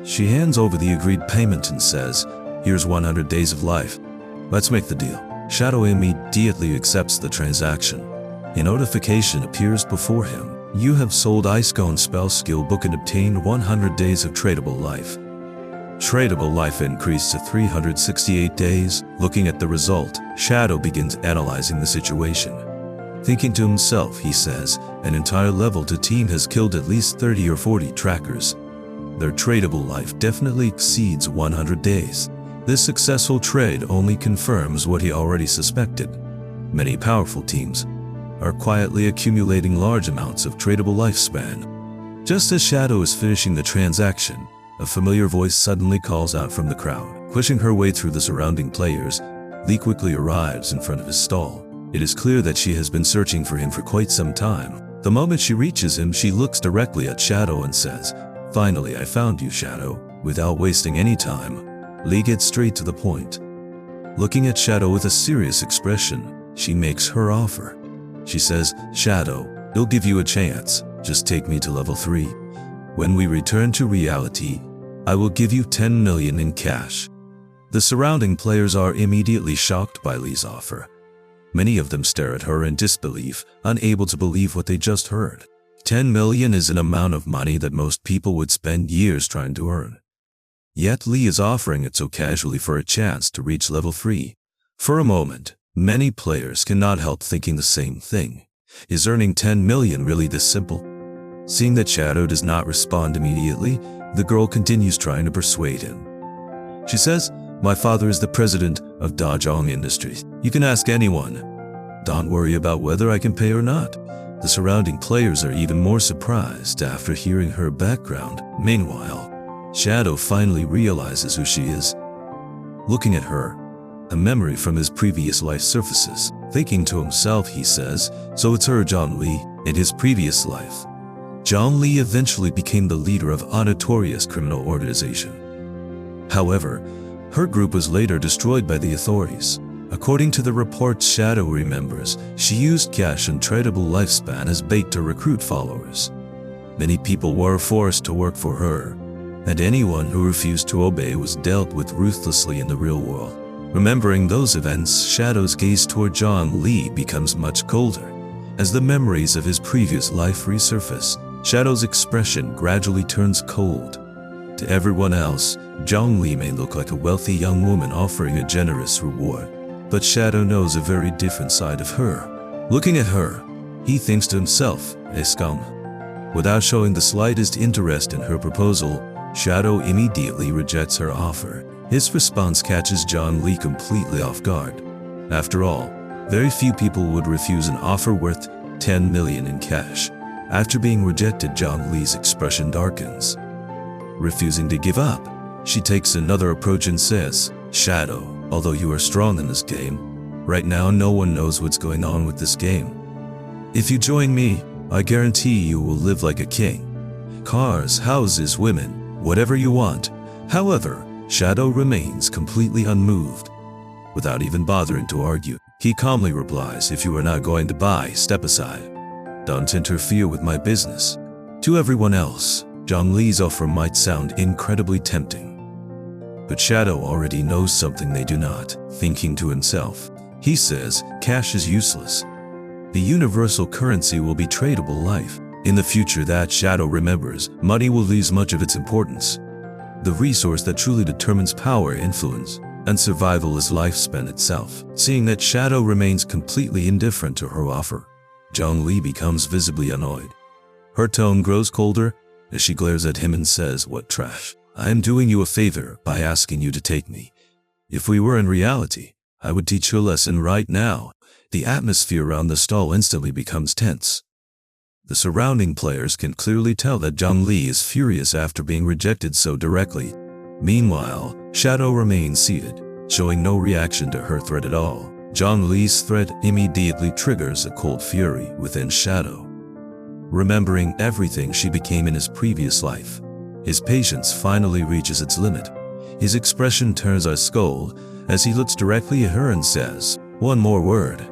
She hands over the agreed payment and says, "Here's 100 days of life. Let's make the deal." Shadow immediately accepts the transaction. A notification appears before him. "You have sold Ice-Cone spell skill book and obtained 100 days of tradable life." Tradable life increased to 368 days. Looking at the result, Shadow begins analyzing the situation. Thinking to himself, he says, An entire level 2 team has killed at least 30 or 40 trackers. Their tradable life definitely exceeds 100 days. This successful trade only confirms what he already suspected. Many powerful teams are quietly accumulating large amounts of tradable lifespan. Just as Shadow is finishing the transaction, a familiar voice suddenly calls out from the crowd. Pushing her way through the surrounding players, Li quickly arrives in front of his stall. It is clear that she has been searching for him for quite some time. The moment she reaches him, she looks directly at Shadow and says, "Finally, I found you, Shadow." Without wasting any time, Li gets straight to the point. Looking at Shadow with a serious expression, she makes her offer. She says, "Shadow, I'll give you a chance. Just take me to level 3. When we return to reality, I will give you 10 million in cash." The surrounding players are immediately shocked by Li's offer. Many of them stare at her in disbelief, unable to believe what they just heard. 10 million is an amount of money that most people would spend years trying to earn. Yet Li is offering it so casually for a chance to reach level 3. For a moment, many players cannot help thinking the same thing. Is earning 10 million really this simple? Seeing that Shadow does not respond immediately, the girl continues trying to persuade him. She says, "My father is the president of Dajong Industries. You can ask anyone. Don't worry about whether I can pay or not." The surrounding players are even more surprised after hearing her background. Meanwhile, Shadow finally realizes who she is. Looking at her, a memory from his previous life surfaces. Thinking to himself, he says, "So it's her, Zhang Li, in his previous life." Zhang Li eventually became the leader of a notorious criminal organization. However, her group was later destroyed by the authorities. According to the reports Shadow remembers, she used cash and tradable lifespan as bait to recruit followers. Many people were forced to work for her, and anyone who refused to obey was dealt with ruthlessly in the real world. Remembering those events, Shadow's gaze toward Zhang Li becomes much colder. As the memories of his previous life resurface, Shadow's expression gradually turns cold. To everyone else, Zhang Li may look like a wealthy young woman offering a generous reward, but Shadow knows a very different side of her. Looking at her, he thinks to himself, "A scum." Without showing the slightest interest in her proposal, Shadow immediately rejects her offer. His response catches Zhang Li completely off guard. After all, very few people would refuse an offer worth 10 million in cash. After being rejected, Zhang Li's expression darkens. Refusing to give up, she takes another approach and says, "Shadow, although you are strong in this game, right now no one knows what's going on with this game. If you join me, I guarantee you will live like a king. Cars, houses, women, whatever you want." However, Shadow remains completely unmoved. Without even bothering to argue, he calmly replies, "If you are not going to buy, step aside. Don't interfere with my business." To everyone else, Zhang Li's offer might sound incredibly tempting. But Shadow already knows something they do not. Thinking to himself, he says, "Cash is useless. The universal currency will be tradable life. In the future that Shadow remembers, money will lose much of its importance. The resource that truly determines power, influence, and survival is lifespan itself." Seeing that Shadow remains completely indifferent to her offer, Zhang Li becomes visibly annoyed. Her tone grows colder as she glares at him and says, "What trash? I am doing you a favor by asking you to take me. If we were in reality, I would teach you a lesson right now." The atmosphere around the stall instantly becomes tense. The surrounding players can clearly tell that Zhang Li is furious after being rejected so directly. Meanwhile, Shadow remains seated, showing no reaction to her threat at all. Zhang Li's threat immediately triggers a cold fury within Shadow. Remembering everything she became in his previous life, his patience finally reaches its limit. His expression turns ice cold as he looks directly at her and says, "One more word,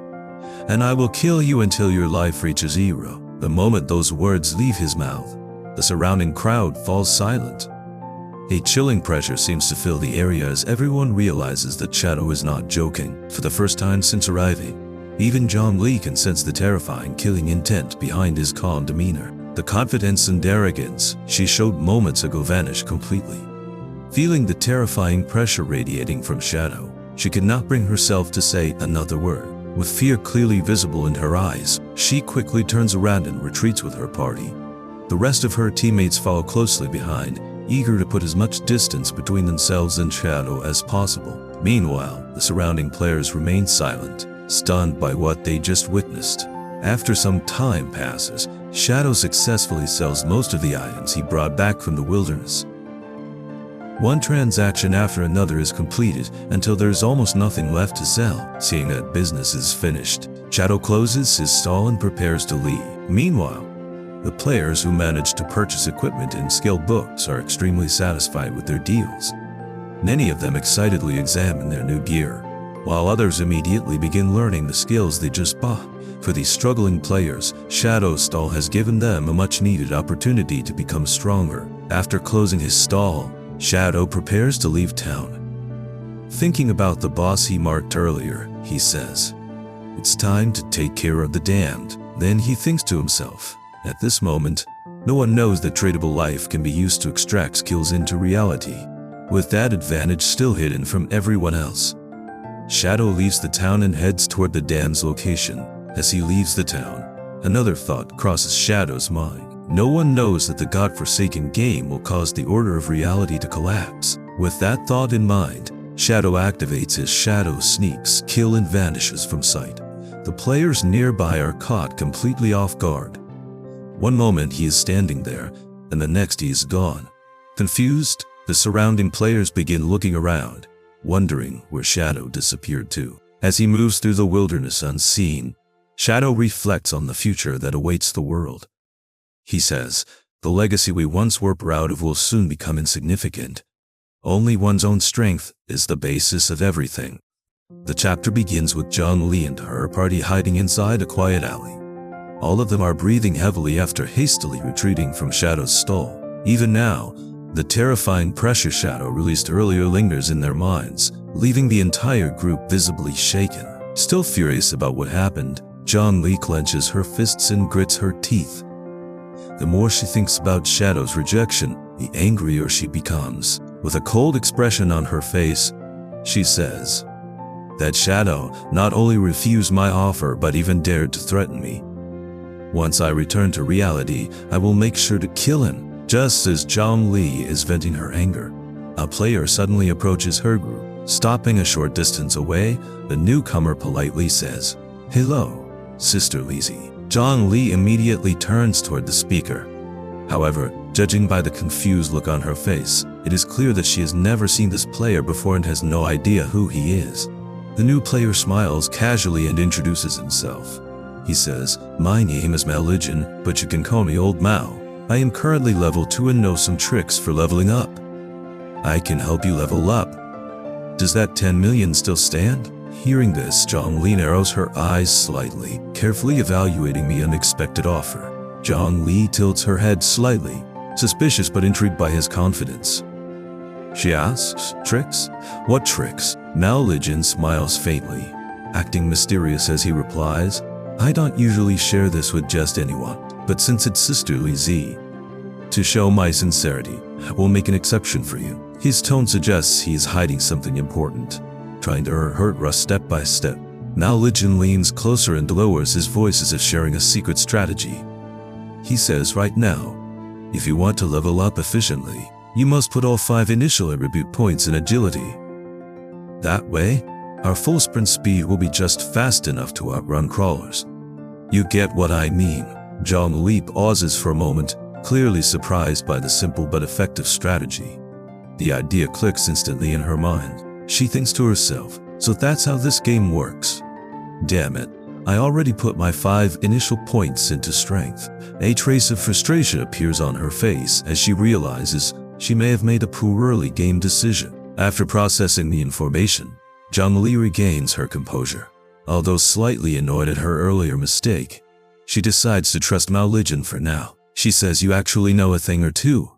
and I will kill you until your life reaches 0. The moment those words leave his mouth, the surrounding crowd falls silent. A chilling pressure seems to fill the area as everyone realizes that Shadow is not joking. For the first time since arriving, even Zhang Li can sense the terrifying killing intent behind his calm demeanor. The confidence and arrogance she showed moments ago vanish completely. Feeling the terrifying pressure radiating from Shadow, she could not bring herself to say another word. With fear clearly visible in her eyes, she quickly turns around and retreats with her party. The rest of her teammates follow closely behind, eager to put as much distance between themselves and Shadow as possible. Meanwhile, the surrounding players remain silent, stunned by what they just witnessed. After some time passes, Shadow successfully sells most of the items he brought back from the wilderness. One transaction after another is completed until there is almost nothing left to sell. Seeing that business is finished, Shadow closes his stall and prepares to leave. Meanwhile, the players who managed to purchase equipment and skill books are extremely satisfied with their deals. Many of them excitedly examine their new gear, while others immediately begin learning the skills they just bought. For these struggling players, Shadow's stall has given them a much-needed opportunity to become stronger. After closing his stall, Shadow prepares to leave town. Thinking about the boss he marked earlier, he says, "It's time to take care of the damned." Then he thinks to himself, at this moment, no one knows that tradable life can be used to extract skills into reality, with that advantage still hidden from everyone else. Shadow leaves the town and heads toward the dam's location. As he leaves the town, another thought crosses Shadow's mind. No one knows that the godforsaken game will cause the order of reality to collapse. With that thought in mind, Shadow activates his Shadow Sneak skill and vanishes from sight. The players nearby are caught completely off guard. One moment he is standing there, and the next he is gone. Confused, the surrounding players begin looking around, wondering where Shadow disappeared to. As he moves through the wilderness unseen, Shadow reflects on the future that awaits the world. He says, "The legacy we once were proud of will soon become insignificant. Only one's own strength is the basis of everything." The chapter begins with Zhang Li and her party hiding inside a quiet alley. All of them are breathing heavily after hastily retreating from Shadow's stall. Even now, the terrifying pressure Shadow released earlier lingers in their minds, leaving the entire group visibly shaken. Still furious about what happened, Zhang Li clenches her fists and grits her teeth. The more she thinks about Shadow's rejection, the angrier she becomes. With a cold expression on her face, she says that Shadow not only refused my offer but even dared to threaten me. Once I return to reality, I will make sure to kill him. Just as Zhang Li is venting her anger, a player suddenly approaches her group. Stopping a short distance away, the newcomer politely says, "Hello, Sister Lizzie." Zhang Li immediately turns toward the speaker. However, judging by the confused look on her face, it is clear that she has never seen this player before and has no idea who he is. The new player smiles casually and introduces himself. He says, "My name is Mao Lijin, but you can call me Old Mao. I am currently level 2 and know some tricks for leveling up. I can help you level up. Does that 10 million still stand?" Hearing this, Zhang Li narrows her eyes slightly, carefully evaluating the unexpected offer. Zhang Li tilts her head slightly, suspicious but intrigued by his confidence. She asks, "Tricks? What tricks?" Mao Lijin smiles faintly, acting mysterious as he replies, "I don't usually share this with just anyone, but since it's Sister Lizzie, to show my sincerity, I will make an exception for you." His tone suggests he is hiding something important, trying to hurt Russ step by step. Mao Lijin leans closer and lowers his voice as if sharing a secret strategy. He says, "Right now, if you want to level up efficiently, you must put all 5 initial attribute points in agility. That way, our full sprint speed will be just fast enough to outrun crawlers. You get what I mean?" Zhang Li pauses for a moment, clearly surprised by the simple but effective strategy. The idea clicks instantly in her mind. She thinks to herself, "So that's how this game works. Damn it, I already put my 5 initial points into strength." A trace of frustration appears on her face as she realizes she may have made a poor early game decision. After processing the information, Zhang Li regains her composure. Although slightly annoyed at her earlier mistake, she decides to trust Mao Lijin for now. She says, "You actually know a thing or two.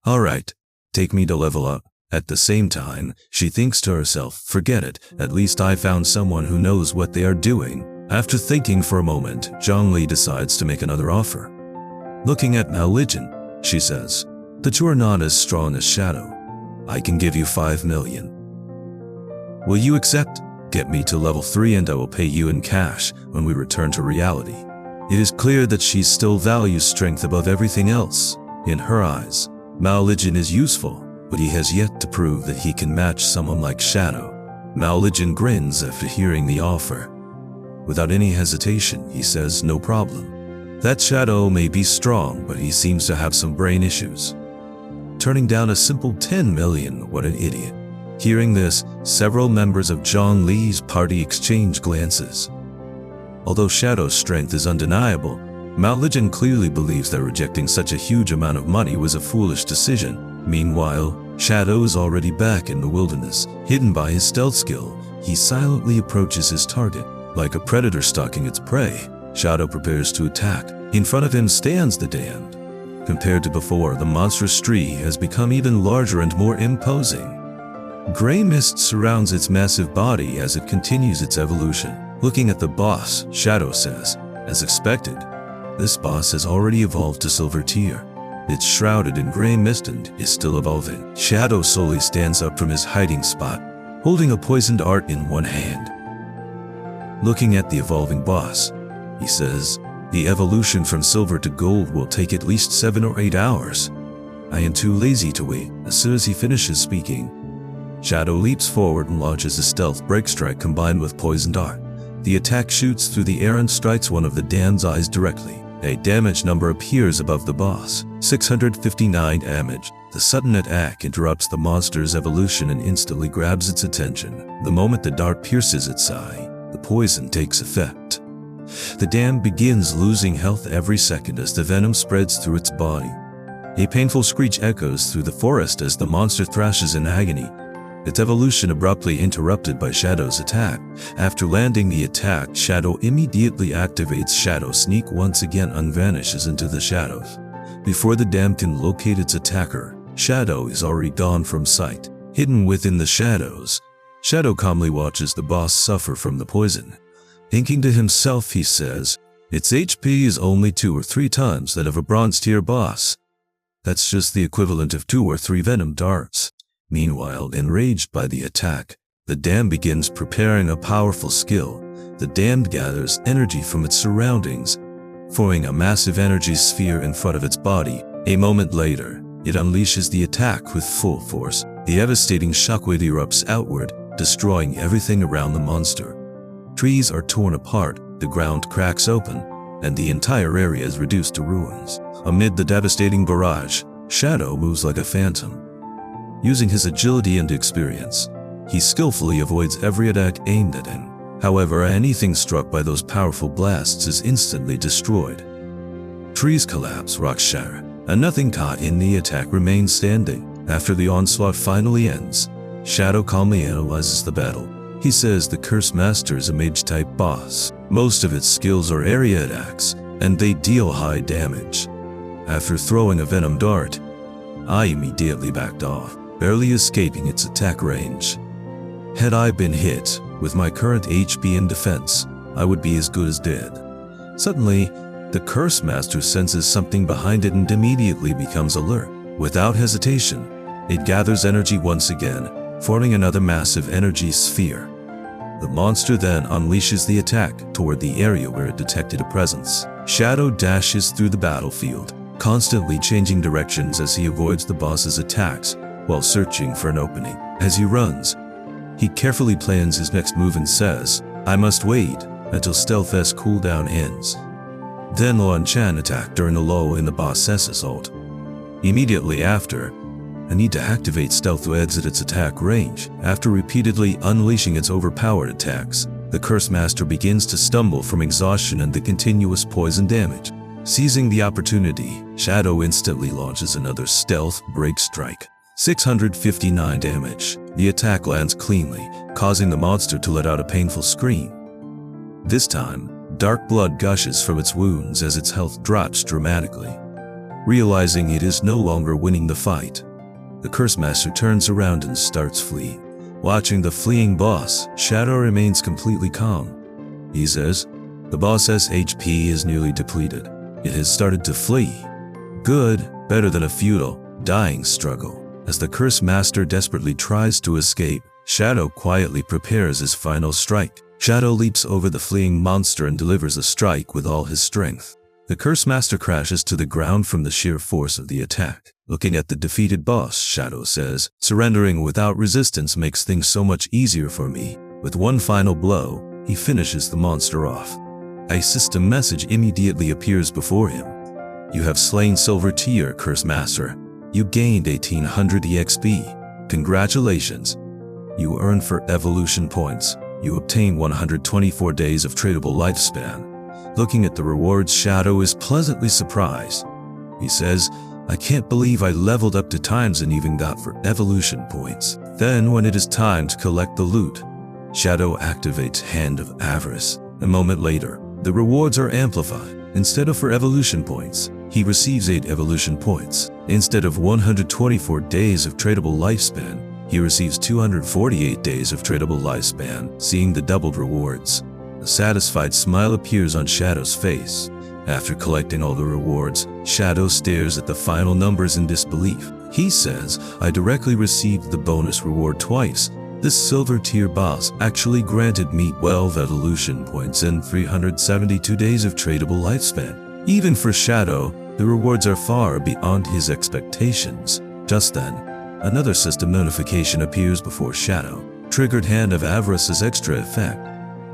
Alright, take me to level up." At the same time, she thinks to herself, "Forget it, at least I found someone who knows what they are doing." After thinking for a moment, Zhang Li decides to make another offer. Looking at Mao Lijin, she says, "That you are not as strong as Shadow. I can give you 5 million. Will you accept?" get me to level 3 and I will pay you in cash when we return to reality. It is clear that she still values strength above everything else. In her eyes, Mao Lijin is useful, but he has yet to prove that he can match someone like Shadow. Mao Lijin grins after hearing the offer. Without any hesitation, he says no problem. That Shadow may be strong, but he seems to have some brain issues. Turning down a simple 10 million, what an idiot. Hearing this, several members of Zhang Li's party exchange glances. Although Shadow's strength is undeniable, Mao Lijin clearly believes that rejecting such a huge amount of money was a foolish decision. Meanwhile, Shadow is already back in the wilderness. Hidden by his stealth skill, he silently approaches his target. Like a predator stalking its prey, Shadow prepares to attack. In front of him stands the damned. Compared to before, the monstrous tree has become even larger and more imposing. Gray mist surrounds its massive body as it continues its evolution. Looking at the boss, Shadow says, as expected, this boss has already evolved to silver tier. It's shrouded in gray mist and is still evolving. Shadow slowly stands up from his hiding spot, holding a poisoned art in one hand. Looking at the evolving boss, he says, the evolution from silver to gold will take at least 7 or 8 hours. I am too lazy to wait. As soon as he finishes speaking, Shadow leaps forward and launches a stealth break strike combined with poison dart. The attack shoots through the air and strikes one of the damned's eyes directly. A damage number appears above the boss. 659 damage. The sudden attack interrupts the monster's evolution and instantly grabs its attention. The moment the dart pierces its eye, the poison takes effect. The dam begins losing health every second as the venom spreads through its body. A painful screech echoes through the forest as the monster thrashes in agony, its evolution abruptly interrupted by Shadow's attack. After landing the attack, Shadow immediately activates Shadow Sneak once again and vanishes into the shadows. Before the dam can locate its attacker, Shadow is already gone from sight. Hidden within the shadows, Shadow calmly watches the boss suffer from the poison. Thinking to himself, he says, its HP is only 2 or 3 times that of a bronze tier boss. That's just the equivalent of 2 or 3 venom darts. Meanwhile, enraged by the attack, the dam begins preparing a powerful skill. The damned gathers energy from its surroundings, forming a massive energy sphere in front of its body. A moment later, it unleashes the attack with full force. The devastating shockwave erupts outward, destroying everything around the monster. Trees are torn apart, the ground cracks open, and the entire area is reduced to ruins. Amid the devastating barrage, Shadow moves like a phantom. Using his agility and experience, he skillfully avoids every attack aimed at him. However, anything struck by those powerful blasts is instantly destroyed. Trees collapse, rocks shatter, and nothing caught in the attack remains standing. After the onslaught finally ends, Shadow calmly analyzes the battle. He says the Curse Master is a mage-type boss. Most of its skills are area attacks, and they deal high damage. After throwing a venom dart, I immediately backed off, barely escaping its attack range. Had I been hit, with my current HP and defense, I would be as good as dead. Suddenly, the Curse Master senses something behind it and immediately becomes alert. Without hesitation, it gathers energy once again, forming another massive energy sphere. The monster then unleashes the attack toward the area where it detected a presence. Shadow dashes through the battlefield, constantly changing directions as he avoids the boss's attacks while searching for an opening. As he runs, he carefully plans his next move and says, I must wait until Stealth's cooldown ends. Then Luan Chan attacked during the lull in the boss's assault. Immediately after, I need to activate Stealth to exit its attack range. After repeatedly unleashing its overpowered attacks, the Curse Master begins to stumble from exhaustion and the continuous poison damage. Seizing the opportunity, Shadow instantly launches another Stealth Break Strike. 659 damage. The attack lands cleanly, causing the monster to let out a painful scream. This time, dark blood gushes from its wounds as its health drops dramatically. Realizing it is no longer winning the fight, the Curse Master turns around and starts fleeing. Watching the fleeing boss, Shadow remains completely calm. He says, the boss's HP is nearly depleted. It has started to flee. Good, better than a futile, dying struggle. As the Curse Master desperately tries to escape, Shadow quietly prepares his final strike. Shadow leaps over the fleeing monster and delivers a strike with all his strength. The Curse Master crashes to the ground from the sheer force of the attack. Looking at the defeated boss, Shadow says, "Surrendering without resistance makes things so much easier for me." With one final blow, he finishes the monster off. A system message immediately appears before him. "You have slain Silver Tier, Curse Master. You gained 1800 EXP. Congratulations. You earned 4 evolution points. You obtain 124 days of tradable lifespan." Looking at the rewards, Shadow is pleasantly surprised. He says, "I can't believe I leveled up to times and even got 4 evolution points." Then, when it is time to collect the loot, Shadow activates Hand of Avarice. A moment later, the rewards are amplified. Instead of 4 evolution points, he receives 8 evolution points. Instead of 124 days of tradable lifespan, he receives 248 days of tradable lifespan. Seeing the doubled rewards, a satisfied smile appears on Shadow's face. After collecting all the rewards, Shadow stares at the final numbers in disbelief. He says, "I directly received the bonus reward twice. This Silver Tier boss actually granted me 12 evolution points and 372 days of tradable lifespan." Even for Shadow, the rewards are far beyond his expectations. Just then, another system notification appears before Shadow. Triggered Hand of Avarice's extra effect.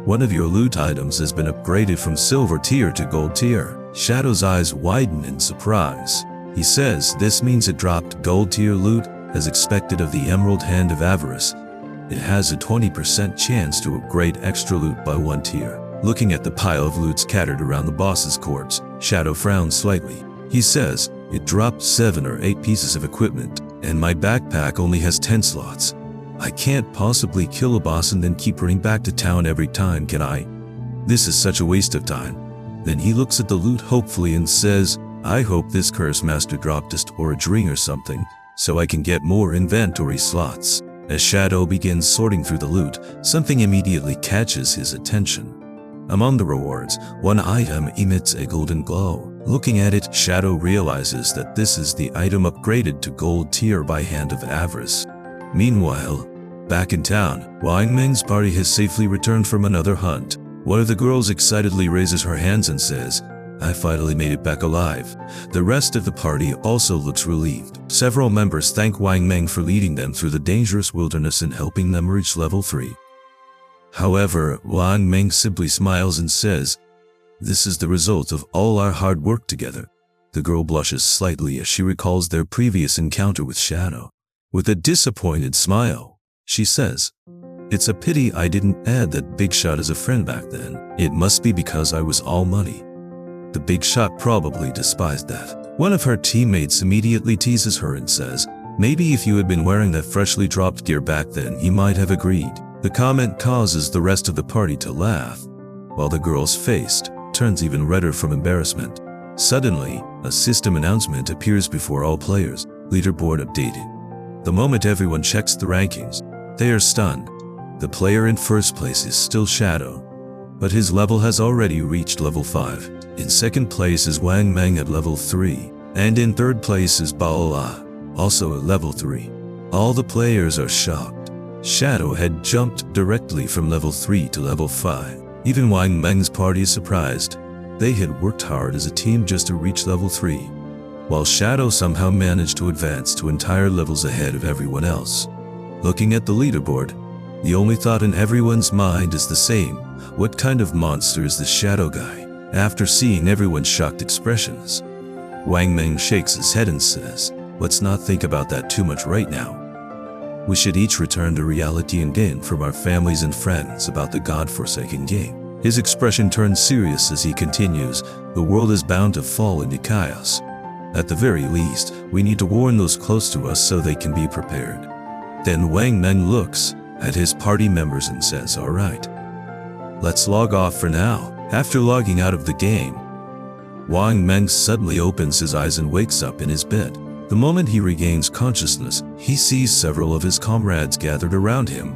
One of your loot items has been upgraded from Silver Tier to Gold Tier. Shadow's eyes widen in surprise. He says this means it dropped Gold Tier loot as expected of the Emerald Hand of Avarice. It has a 20% chance to upgrade extra loot by 1 tier. Looking at the pile of loot scattered around the boss's corpse, Shadow frowns slightly. He says, "It dropped 7 or 8 pieces of equipment, and my backpack only has 10 slots. I can't possibly kill a boss and then keep running back to town every time, can I? This is such a waste of time." Then he looks at the loot hopefully and says, "I hope this Curse Master dropped a storage ring or something, so I can get more inventory slots." As Shadow begins sorting through the loot, something immediately catches his attention. Among the rewards, one item emits a golden glow. Looking at it, Shadow realizes that this is the item upgraded to Gold Tier by Hand of Avarice. Meanwhile, back in town, Wang Meng's party has safely returned from another hunt. One of the girls excitedly raises her hands and says, "I finally made it back alive." The rest of the party also looks relieved. Several members thank Wang Meng for leading them through the dangerous wilderness and helping them reach level 3. However, Wang Meng simply smiles and says, "This is the result of all our hard work together." The girl blushes slightly as she recalls their previous encounter with Shadow. With a disappointed smile, she says, "It's a pity I didn't add that Big Shot as a friend back then. It must be because I was all money." The Big Shot probably despised that. One of her teammates immediately teases her and says, "Maybe if you had been wearing that freshly dropped gear back then, he might have agreed." The comment causes the rest of the party to laugh, while the girl's face turns even redder from embarrassment. Suddenly, a system announcement appears before all players. Leaderboard updated. The moment everyone checks the rankings, they are stunned. The player in first place is still Shadow, but his level has already reached level 5. In second place is Wang Meng at level 3, and in third place is Baola, also at level 3. All the players are shocked. Shadow had jumped directly from level 3 to level 5. Even Wang Meng's party is surprised. They had worked hard as a team just to reach level 3, while Shadow somehow managed to advance to entire levels ahead of everyone else. Looking at the leaderboard, the only thought in everyone's mind is the same. What kind of monster is this Shadow guy? After seeing everyone's shocked expressions, Wang Meng shakes his head and says, "Let's not think about that too much right now. We should each return to reality and gain from our families and friends about the godforsaken game." His expression turns serious as he continues, "The world is bound to fall into chaos. At the very least, we need to warn those close to us so they can be prepared." Then Wang Meng looks at his party members and says, "All right, let's log off for now." After logging out of the game, Wang Meng suddenly opens his eyes and wakes up in his bed. The moment he regains consciousness, he sees several of his comrades gathered around him.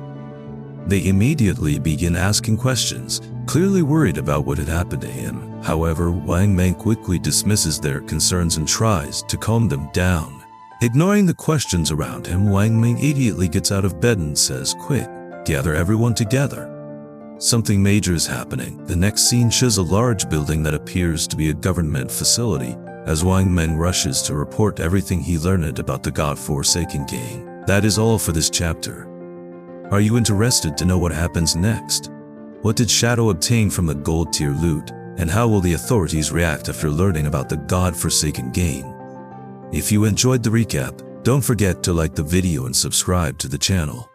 They immediately begin asking questions, clearly worried about what had happened to him. However, Wang Meng quickly dismisses their concerns and tries to calm them down. Ignoring the questions around him, Wang Ming immediately gets out of bed and says, "Quick, gather everyone together." Something major is happening. The next scene shows a large building that appears to be a government facility, as Wang Ming rushes to report everything he learned about the God-forsaken gang. That is all for this chapter. Are you interested to know what happens next? What did Shadow obtain from the gold tier loot, and how will the authorities react after learning about the God-forsaken gang? If you enjoyed the recap, don't forget to like the video and subscribe to the channel.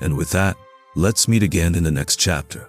And with that, let's meet again in the next chapter.